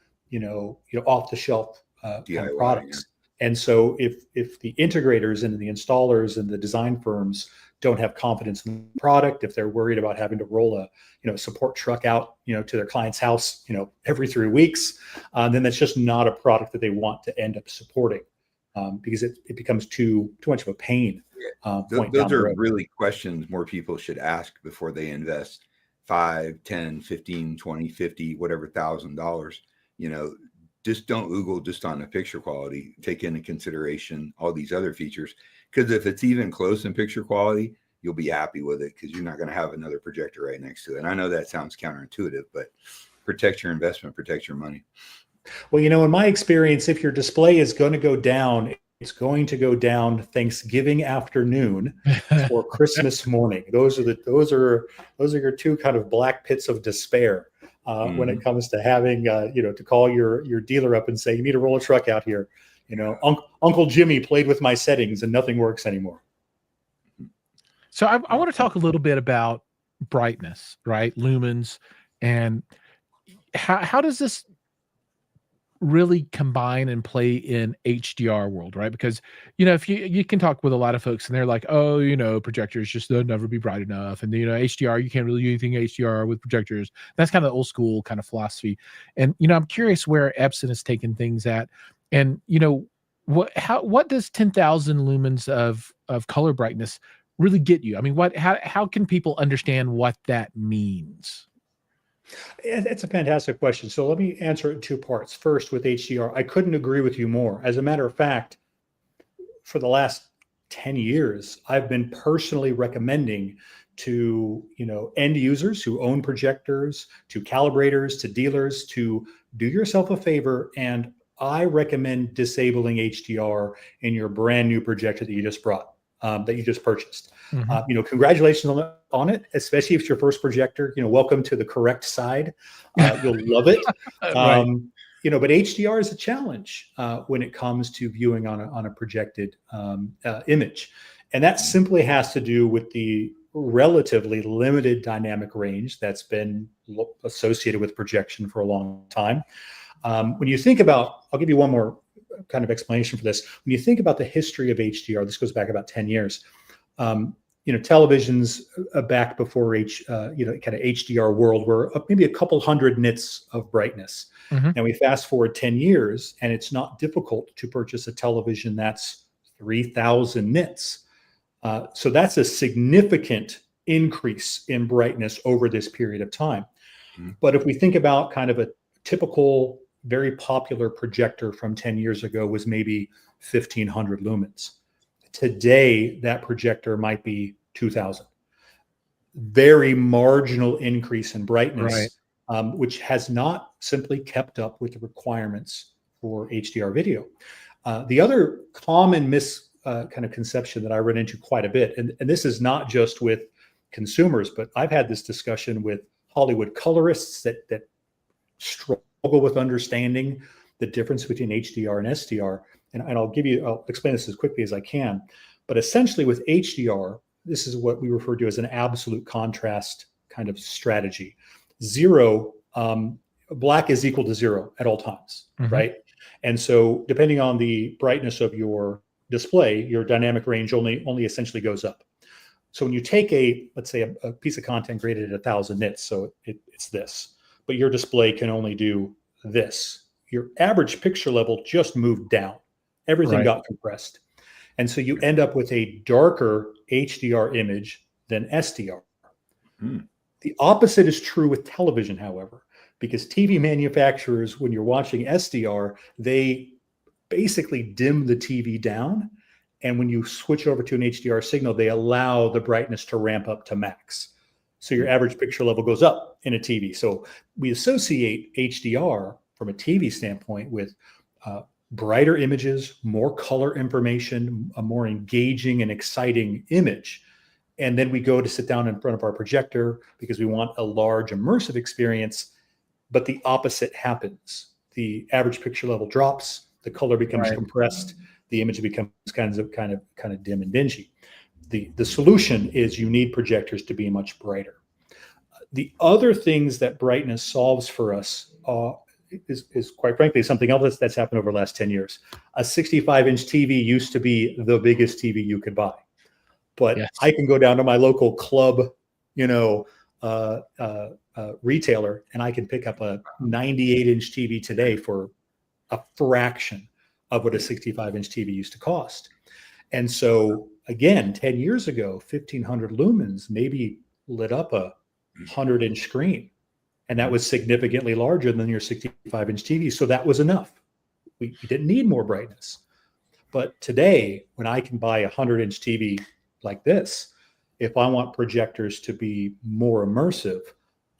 Speaker 4: off the shelf kind of products. And so if the integrators and the installers and the design firms don't have confidence in the product, if they're worried about having to roll a support truck out to their client's house every 3 weeks, then that's just not a product that they want to end up supporting, because it becomes too much of a pain.
Speaker 2: Those are really questions more people should ask before they invest $5, $10, $15, $20, $50, whatever $1,000. Just don't Google just on the picture quality. Take into consideration all these other features, because if it's even close in picture quality, you'll be happy with it because you're not going to have another projector right next to it. And I know that sounds counterintuitive, but protect your investment, protect your money.
Speaker 4: Well, in my experience, if your display is going to go down, it's going to go down Thanksgiving afternoon or Christmas morning. Those are your two kind of black pits of despair when it comes to having to call your dealer up and say, you need to roll a truck out here. Uncle Jimmy played with my settings and nothing works anymore.
Speaker 1: So I want to talk a little bit about brightness, right? Lumens, and how does this really combine and play in HDR world, right? Because if you can talk with a lot of folks and they're like, oh, projectors just they'll never be bright enough, and HDR, you can't really do anything HDR with projectors. That's kind of old school kind of philosophy. And I'm curious where Epson has taken things at, and what does 10,000 lumens of color brightness really get you? I mean, how can people understand what that means?
Speaker 4: It's a fantastic question. So let me answer it in two parts. First, with HDR, I couldn't agree with you more. As a matter of fact, for the last 10 years, I've been personally recommending to end users who own projectors, to calibrators, to dealers, to do yourself a favor, and I recommend disabling HDR in your brand new projector that you just brought. That you just purchased. Congratulations on it, especially if it's your first projector. Welcome to the correct side. You'll love it.
Speaker 1: Right.
Speaker 4: But HDR is a challenge when it comes to viewing on a projected image, and that simply has to do with the relatively limited dynamic range that's been associated with projection for a long time. When you think about, I'll give you one more kind of explanation for this. When you think about the history of HDR, this goes back about 10 years. Televisions back before kind of HDR world were maybe a couple hundred nits of brightness. And we fast forward 10 years, and it's not difficult to purchase a television that's 3,000 nits. So that's a significant increase in brightness over this period of time. But if we think about kind of a typical, very popular projector from 10 years ago was maybe 1,500 lumens. Today, that projector might be 2,000. Very marginal increase in brightness, right. Which has not simply kept up with the requirements for HDR video. The other common kind of conception that I run into quite a bit, and this is not just with consumers, but I've had this discussion with Hollywood colorists that struggle with understanding the difference between HDR and SDR. And I'll explain this as quickly as I can. But essentially with HDR, this is what we refer to as an absolute contrast kind of strategy. Black is equal to 0 at all times, right? And so depending on the brightness of your display, your dynamic range only essentially goes up. So when you take let's say a piece of content graded at 1,000 nits, so it's this, but your display can only do this. Your average picture level just moved down. Everything got compressed. And so you end up with a darker HDR image than SDR. The opposite is true with television, however, because TV manufacturers, when you're watching SDR, they basically dim the TV down. And when you switch over to an HDR signal, they allow the brightness to ramp up to max. So your average picture level goes up in a TV. So we associate HDR from a TV standpoint with brighter images, more color information, a more engaging and exciting image. And then we go to sit down in front of our projector because we want a large immersive experience, but the opposite happens. The average picture level drops, the color becomes compressed, the image becomes kind of dim and dingy. The solution is you need projectors to be much brighter. The other things that brightness solves for us is quite frankly something else that's happened over the last 10 years. A 65-inch TV used to be the biggest TV you could buy, but
Speaker 1: Yes.
Speaker 4: I can go down to my local club, retailer, and I can pick up a 98-inch TV today for a fraction of what a 65-inch TV used to cost. And so again, 10 years ago, 1500 lumens maybe lit up a 100-inch screen, and that was significantly larger than your 65-inch TV. So that was enough. We didn't need more brightness. But today, when I can buy a 100-inch TV like this, if I want projectors to be more immersive,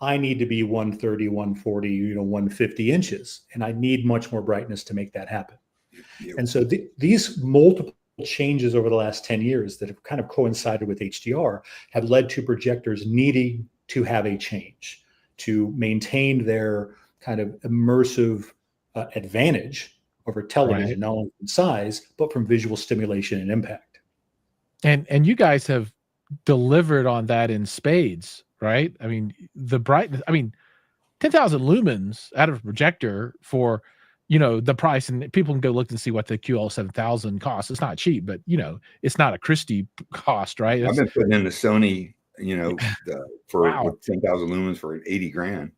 Speaker 4: I need to be 130, 140, 150 inches, and I need much more brightness to make that happen.
Speaker 2: Yep.
Speaker 4: And so these multiple changes over the last 10 years that have kind of coincided with HDR have led to projectors needing to have a change to maintain their kind of immersive advantage over television,
Speaker 1: Right.
Speaker 4: not only from size, but from visual stimulation and impact.
Speaker 1: And you guys have delivered on that in spades, right? I mean, the brightness, 10,000 lumens out of a projector for, the price, and people can go look and see what the QL7000 costs. It's not cheap, but it's not a Christie cost, right?
Speaker 2: I've been putting in the Sony, for
Speaker 1: Wow.
Speaker 2: with 10,000 lumens for 80 grand,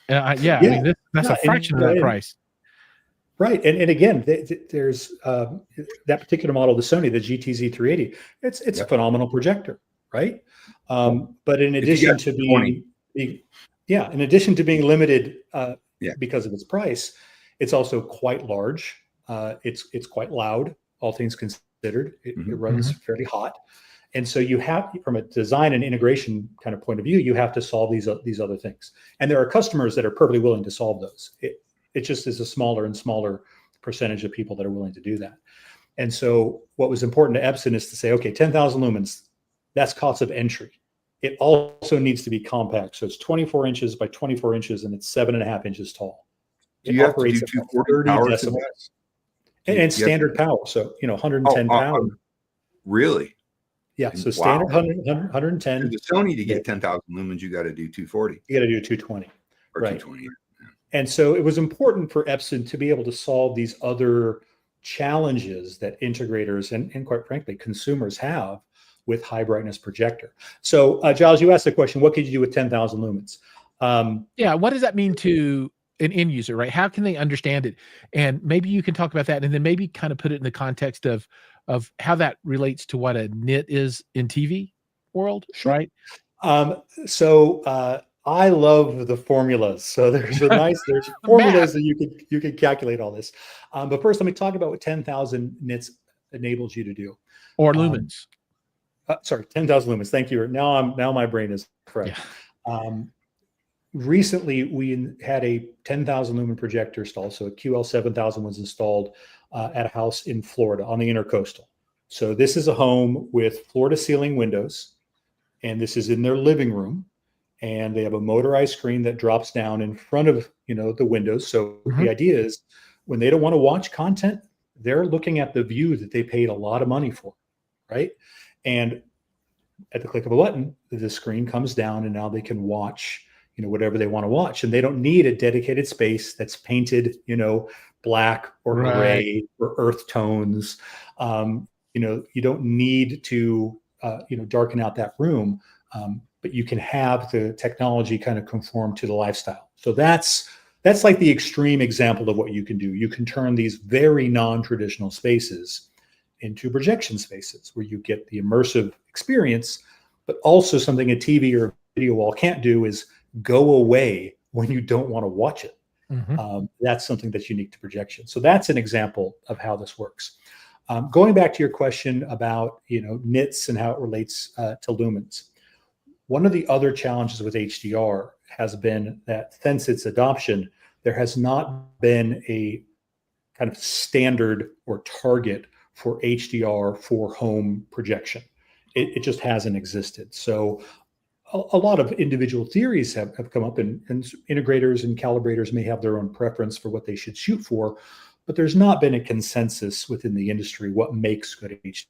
Speaker 1: Yeah, I mean, that's a fraction of that price.
Speaker 4: Right. And again, there's that particular model, the Sony, the GTZ 380. It's a phenomenal projector, right? But in addition to being limited because of its price, it's also quite large. It's quite loud, all things considered. It runs fairly hot. And so you have, from a design and integration kind of point of view, you have to solve these other things. And there are customers that are perfectly willing to solve those. It just is a smaller and smaller percentage of people that are willing to do that. And so what was important to Epson is to say, okay, 10,000 lumens, that's cost of entry. It also needs to be compact. So it's 24 inches by 24 inches, and it's 7.5 inches tall.
Speaker 2: Do you have to do 240 power
Speaker 4: decibels. And standard power. So, 110 pounds.
Speaker 2: Really?
Speaker 4: Yeah. So standard 110.
Speaker 2: For the Sony to get 10,000 lumens, you got to do 240.
Speaker 4: You got to do 220.
Speaker 2: Or
Speaker 4: right.
Speaker 2: 220.
Speaker 4: And so it was important for Epson to be able to solve these other challenges that integrators and quite frankly, consumers have with high brightness projector. So Giles, you asked the question, what could you do with 10,000 lumens?
Speaker 1: What does that mean to an end user, right? How can they understand it? And maybe you can talk about that, and then maybe kind of put it in the context of how that relates to what a nit is in TV world, right?
Speaker 4: I love the formulas. So there's formulas that you could calculate all this. But first, let me talk about what 10,000 nits enables you to do.
Speaker 1: Or lumens.
Speaker 4: 10,000 lumens. Thank you. Now my brain is correct. Yeah. Recently, we had a 10,000 lumen projector installed. So a QL7000 was installed at a house in Florida on the Intercoastal. So this is a home with floor to ceiling windows, and this is in their living room. And they have a motorized screen that drops down in front of the windows. So the idea is when they don't want to watch content, they're looking at the view that they paid a lot of money for, right? And at the click of a button, the screen comes down, and now they can watch whatever they want to watch, and they don't need a dedicated space that's painted black or gray or earth tones. You don't need to darken out that room. But you can have the technology kind of conform to the lifestyle. So that's like the extreme example of what you can do. You can turn these very non-traditional spaces into projection spaces where you get the immersive experience, but also something a TV or a video wall can't do is go away when you don't want to watch it. That's something that's unique to projection. So that's an example of how this works. Going back to your question about nits and how it relates to lumens. One of the other challenges with HDR has been that since its adoption, there has not been a kind of standard or target for HDR for home projection. It just hasn't existed. So a lot of individual theories have come up, and integrators and calibrators may have their own preference for what they should shoot for, but there's not been a consensus within the industry what makes good HDR.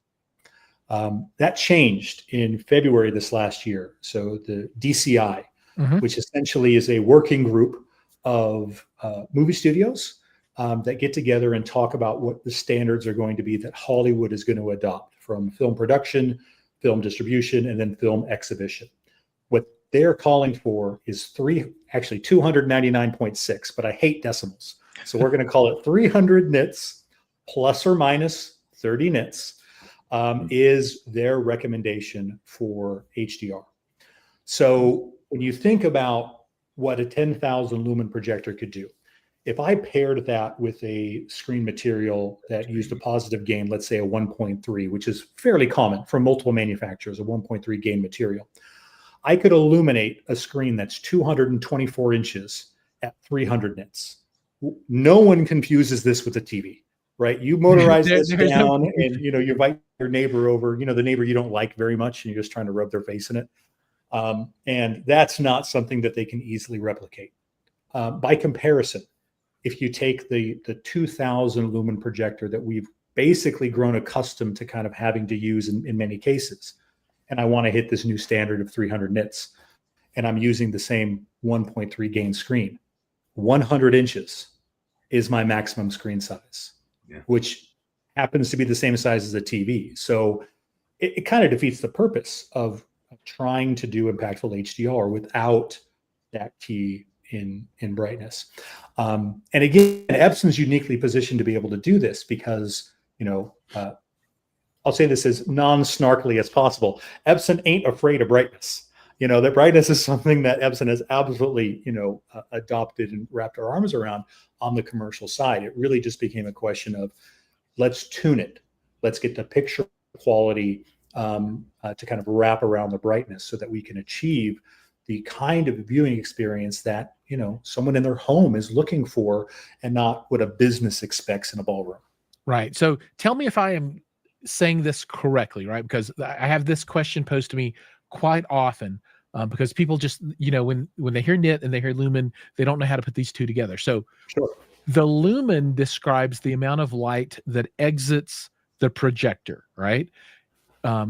Speaker 4: That changed in February this last year. So the DCI, which essentially is a working group of movie studios that get together and talk about what the standards are going to be that Hollywood is going to adopt, from film production, film distribution, and then film exhibition. What they're calling for is 299.6, but I hate decimals. So we're going to call it 300 nits plus or minus 30 nits is their recommendation for HDR. So when you think about what a 10,000 lumen projector could do, if I paired that with a screen material that used a positive gain, let's say a 1.3, which is fairly common from multiple manufacturers, a 1.3 gain material, I could illuminate a screen that's 224 inches at 300 nits. No one confuses this with a TV, right? You motorize this down and, you invite your neighbor over, the neighbor you don't like very much, and you're just trying to rub their face in it. And that's not something that they can easily replicate. By comparison, if you take the 2000 lumen projector that we've basically grown accustomed to kind of having to use in many cases, and I want to hit this new standard of 300 nits, and I'm using the same 1.3 gain screen, 100 inches is my maximum screen size, which happens to be the same size as a TV. So it kind of defeats the purpose of trying to do impactful HDR without that key in brightness. And again, Epson's uniquely positioned to be able to do this because, I'll say this as non-snarkily as possible. Epson ain't afraid of brightness. That brightness is something that Epson has absolutely, adopted and wrapped our arms around on the commercial side. It really just became a question of, let's tune it. Let's get the picture quality to kind of wrap around the brightness so that we can achieve the kind of viewing experience that, someone in their home is looking for and not what a business expects in a ballroom.
Speaker 1: Right. So tell me if I am saying this correctly, right? Because I have this question posed to me quite often because people just, when they hear nit and they hear lumen, they don't know how to put these two together. So
Speaker 4: sure.
Speaker 1: The lumen describes the amount of light that exits the projector, right? A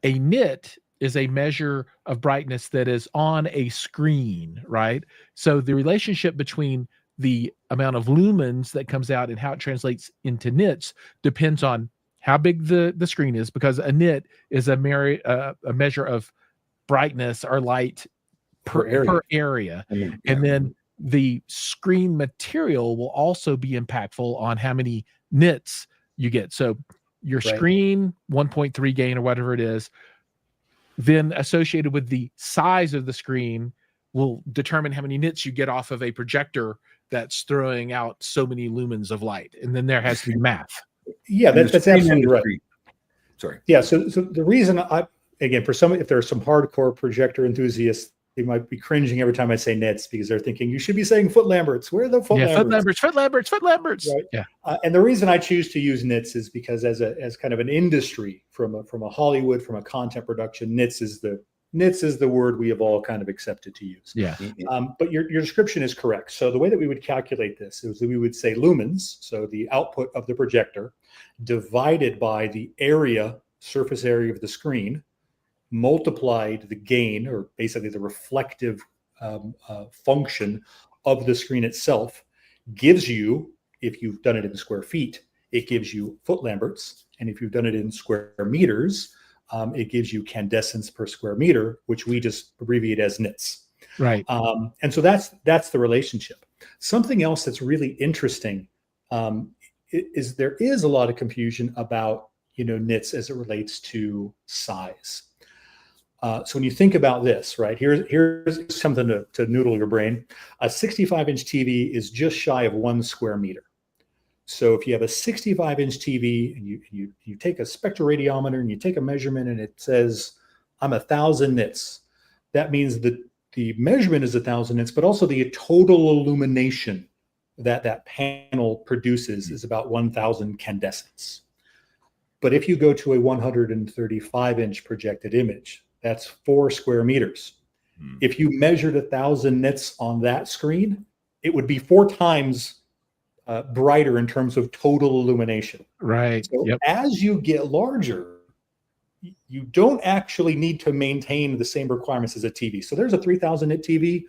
Speaker 1: nit is a measure of brightness that is on a screen, right? So the relationship between the amount of lumens that comes out and how it translates into nits depends on how big the screen is, because a nit is a measure of brightness or light per area. And then the screen material will also be impactful on how many nits you get. So your screen, 1.3 gain or whatever it is, then associated with the size of the screen will determine how many nits you get off of a projector that's throwing out so many lumens of light. And then there has to be math.
Speaker 4: Yeah, that's absolutely right.
Speaker 2: Sorry.
Speaker 4: Yeah. So the reason again, if there are some hardcore projector enthusiasts, they might be cringing every time I say nits because they're thinking you should be saying foot lamberts. Where are the foot lamberts?
Speaker 1: Foot lamberts.
Speaker 4: Right.
Speaker 1: Yeah.
Speaker 4: And the reason I choose to use nits is because as kind of an industry, from a Hollywood, from a content production, nits is the word we have all kind of accepted to use.
Speaker 1: Yeah.
Speaker 4: But your description is correct. So the way that we would calculate this is that we would say lumens, so the output of the projector, divided by the surface area of the screen, multiplied the gain, or basically the reflective function of the screen itself, gives you, if you've done it in square feet, it gives you foot lamberts. And if you've done it in square meters, it gives you candescents per square meter, which we just abbreviate as nits.
Speaker 1: Right.
Speaker 4: And so that's the relationship. Something else that's really interesting is there is a lot of confusion about nits as it relates to size. So when you think about this, right, here's something to noodle your brain. A 65-inch TV is just shy of 1 square meter. So if you have a 65-inch TV and you take a spectroradiometer and you take a measurement and it says, I'm 1,000 nits, that means that the measurement is 1,000 nits, but also the total illumination that panel produces is about 1,000 candescents. But if you go to a 135-inch projected image, that's 4 square meters. If you measured 1,000 nits on that screen, it would be 4 times brighter in terms of total illumination.
Speaker 1: Right.
Speaker 4: So as you get larger, you don't actually need to maintain the same requirements as a TV. So there's a 3,000 nit TV.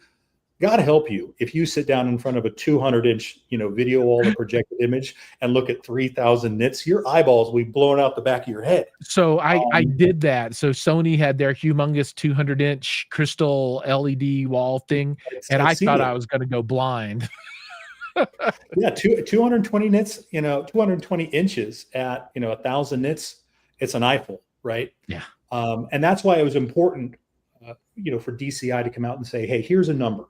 Speaker 4: God help you if you sit down in front of a 200-inch, video wall or projected image and look at 3,000 nits. Your eyeballs will be blown out the back of your head.
Speaker 1: So I did that. So Sony had their humongous 200-inch crystal LED wall thing, and I thought I was going to go blind.
Speaker 4: Yeah, 220 nits, 220 inches at 1,000 nits. It's an eyeful, right?
Speaker 1: Yeah.
Speaker 4: And that's why it was important, for DCI to come out and say, hey, here's a number.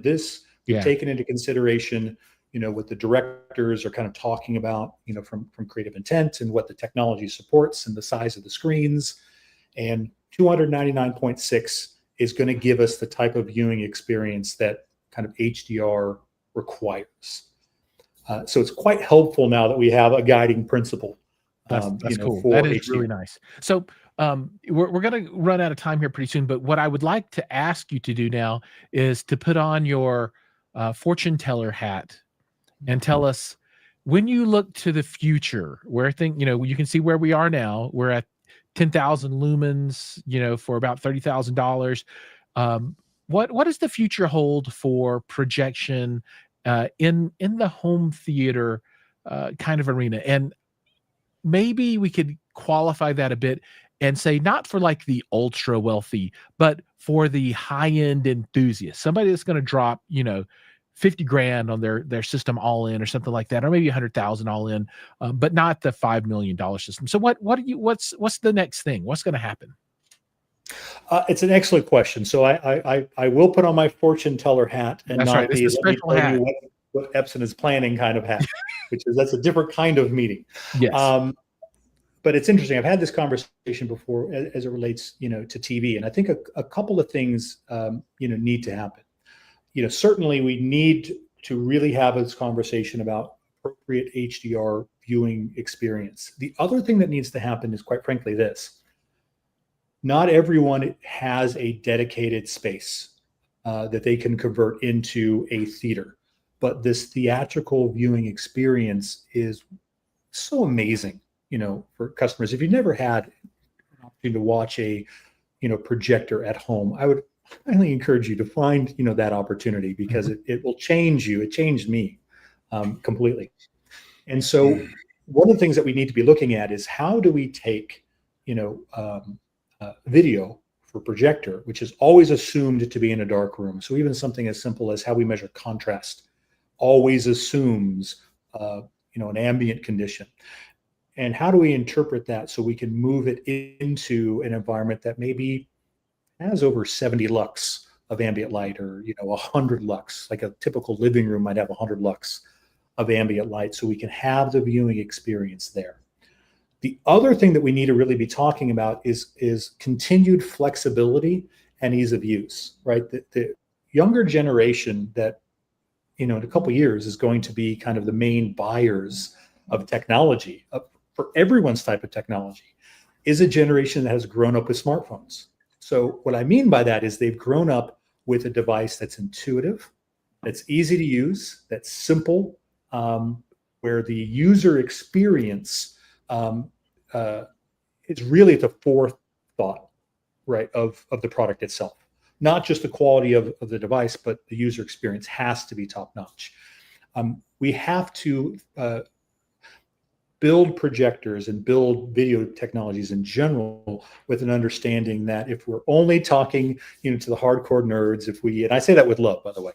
Speaker 4: This we've taken into consideration, what the directors are kind of talking about, from creative intent and what the technology supports and the size of the screens. And 299.6 is going to give us the type of viewing experience that kind of HDR requires. So it's quite helpful now that we have a guiding principle.
Speaker 1: That's cool. That is really nice. So we're going to run out of time here pretty soon, but what I would like to ask you to do now is to put on your fortune teller hat and tell us, when you look to the future, where you can see where we are now. We're at 10,000 lumens, for about $30,000. What does the future hold for projection in the home theater kind of arena? And maybe we could qualify that a bit and say, not for like the ultra wealthy, but for the high end enthusiast, somebody that's going to drop, 50 grand on their system all in or something like that, or maybe 100,000 all in, but not the $5 million system. So what's the next thing? What's going to happen?
Speaker 4: It's an excellent question. So I will put on my fortune teller hat and
Speaker 1: that's
Speaker 4: not
Speaker 1: right.
Speaker 4: the
Speaker 1: special hat.
Speaker 4: What Epson is planning kind of hat, that's a different kind of meeting.
Speaker 1: Yes.
Speaker 4: But it's interesting. I've had this conversation before as it relates, to TV, and I think a couple of things, need to happen. Certainly we need to really have this conversation about appropriate HDR viewing experience. The other thing that needs to happen is, quite frankly, this. Not everyone has a dedicated space that they can convert into a theater, but this theatrical viewing experience is so amazing, for customers. If you've never had an opportunity to watch a, projector at home, I would highly encourage you to find, that opportunity, because it will change you. It changed me completely. And so one of the things that we need to be looking at is, how do we take, video for projector, which is always assumed to be in a dark room. So even something as simple as how we measure contrast always assumes, an ambient condition. And how do we interpret that so we can move it into an environment that maybe has over 70 lux of ambient light, or 100 lux, like a typical living room might have 100 lux of ambient light, so we can have the viewing experience there. The other thing that we need to really be talking about is continued flexibility and ease of use, right? The younger generation that, in a couple of years is going to be kind of the main buyers of technology, for everyone's type of technology, is a generation that has grown up with smartphones. So what I mean by that is they've grown up with a device that's intuitive, that's easy to use, that's simple, where the user experience is really the forethought, right, of the product itself. Not just the quality of the device, but the user experience has to be top notch. We have to build projectors and build video technologies in general with an understanding that if we're only talking, to the hardcore nerds, and I say that with love, by the way,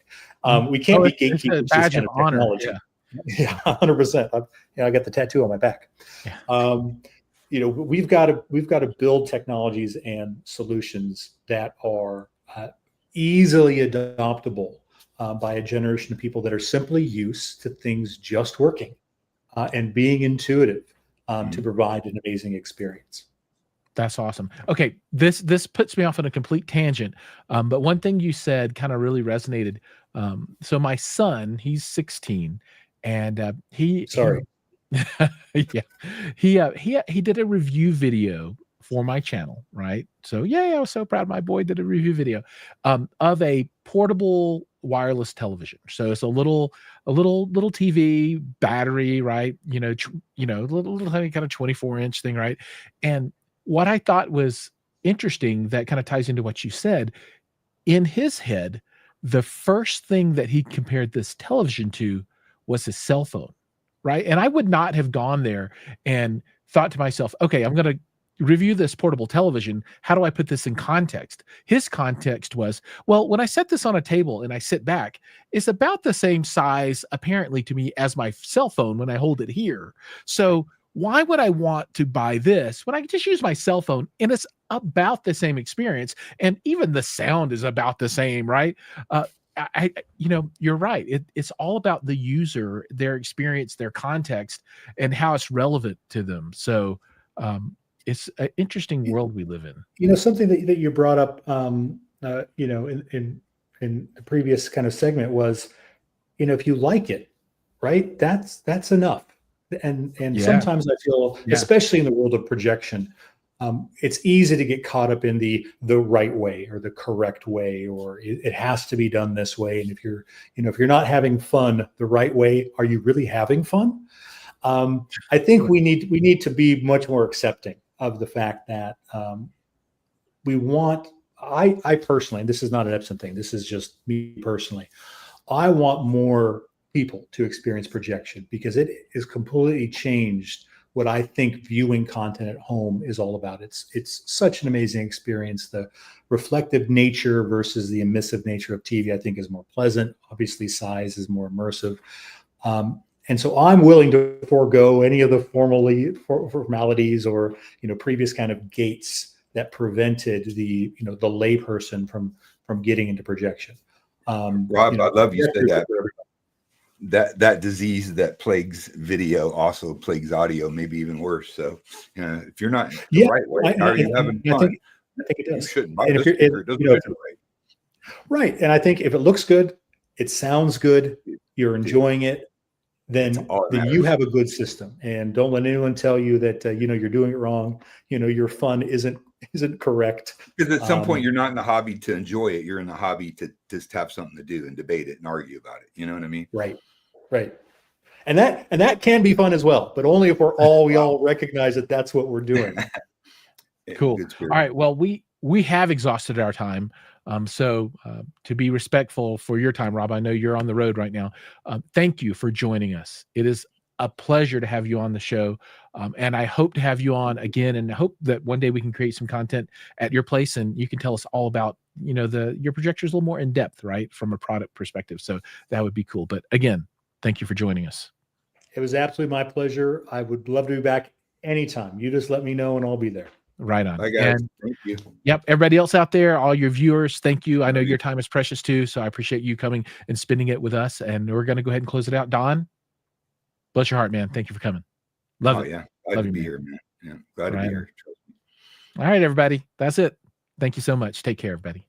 Speaker 4: we can't be gatekeepers.
Speaker 1: Badge of honor.
Speaker 4: Yeah, 100%. I got the tattoo on my back.
Speaker 1: Yeah.
Speaker 4: We've got to build technologies and solutions that are easily adoptable by a generation of people that are simply used to things just working and being intuitive to provide an amazing experience.
Speaker 1: That's awesome. Okay, this puts me off on a complete tangent, but one thing you said kind of really resonated. So my son, he's 16, and he he did a review video for my channel, right? So I was so proud my boy did a review video of a portable wireless television. So it's a little TV, battery, right? Little tiny kind of 24-inch thing, right? And what I thought was interesting, that kind of ties into what you said, in his head, the first thing that he compared this television to was his cell phone, right? And I would not have gone there and thought to myself, okay, I'm going to review this portable television. How do I put this in context? His context was, well, when I set this on a table and I sit back, it's about the same size, apparently, to me as my cell phone when I hold it here. So why would I want to buy this when I can just use my cell phone and it's about the same experience, and even the sound is about the same, right? You're right. It's all about the user, their experience, their context, and how it's relevant to them. So it's an interesting world we live in.
Speaker 4: Something that you brought up, in the previous kind of segment was, if you like it, right, that's enough. And
Speaker 1: Yeah.
Speaker 4: sometimes I feel,
Speaker 1: Yeah.
Speaker 4: especially in the world of projection, it's easy to get caught up in the right way or the correct way, or it has to be done this way. And if you're not having fun the right way, are you really having fun? I think we need to be much more accepting of the fact that we want. I personally, and this is not an Epson thing, this is just me personally, I want more people to experience projection because it has completely changed what I think viewing content at home is all about. It's such an amazing experience. The reflective nature versus the emissive nature of TV, I think, is more pleasant. Obviously, size is more immersive. And so I'm willing to forego any of the formalities or previous kind of gates that prevented the layperson from getting into projection.
Speaker 2: Rob, I love you said that. That disease that plagues video also plagues audio, maybe even worse. So, if you're not the right way, how are you having fun?
Speaker 4: I think it does.
Speaker 2: You shouldn't buy
Speaker 4: And
Speaker 2: this
Speaker 4: if
Speaker 2: speaker. It doesn't fit you right.
Speaker 4: Right. And I think if it looks good, it sounds good, you're enjoying it, then you have a good system. And don't let anyone tell you that you're doing it wrong. Your fun isn't correct.
Speaker 2: Because at some point you're not in the hobby to enjoy it. You're in the hobby to just have something to do and debate it and argue about it. You know what I mean?
Speaker 4: Right. And that can be fun as well, but only if we all recognize that that's what we're doing.
Speaker 1: Cool. All right. Well, we have exhausted our time. So to be respectful for your time, Rob, I know you're on the road right now. Thank you for joining us. It is a pleasure to have you on the show. And I hope to have you on again, and hope that one day we can create some content at your place and you can tell us all about, your projectors a little more in depth, right, from a product perspective. So that would be cool. But again, thank you for joining us.
Speaker 4: It was absolutely my pleasure. I would love to be back anytime. You just let me know and I'll be there.
Speaker 1: Right on.
Speaker 2: Bye, guys. Thank you.
Speaker 1: Yep. Everybody else out there, all your viewers, thank you. I know your time is precious too. So I appreciate you coming and spending it with us. And we're going to go ahead and close it out. Don, bless your heart, man. Thank you for coming. Love it.
Speaker 2: Yeah. Glad to be here, man. Yeah. Glad to be here.
Speaker 1: All right, everybody. That's it. Thank you so much. Take care, everybody.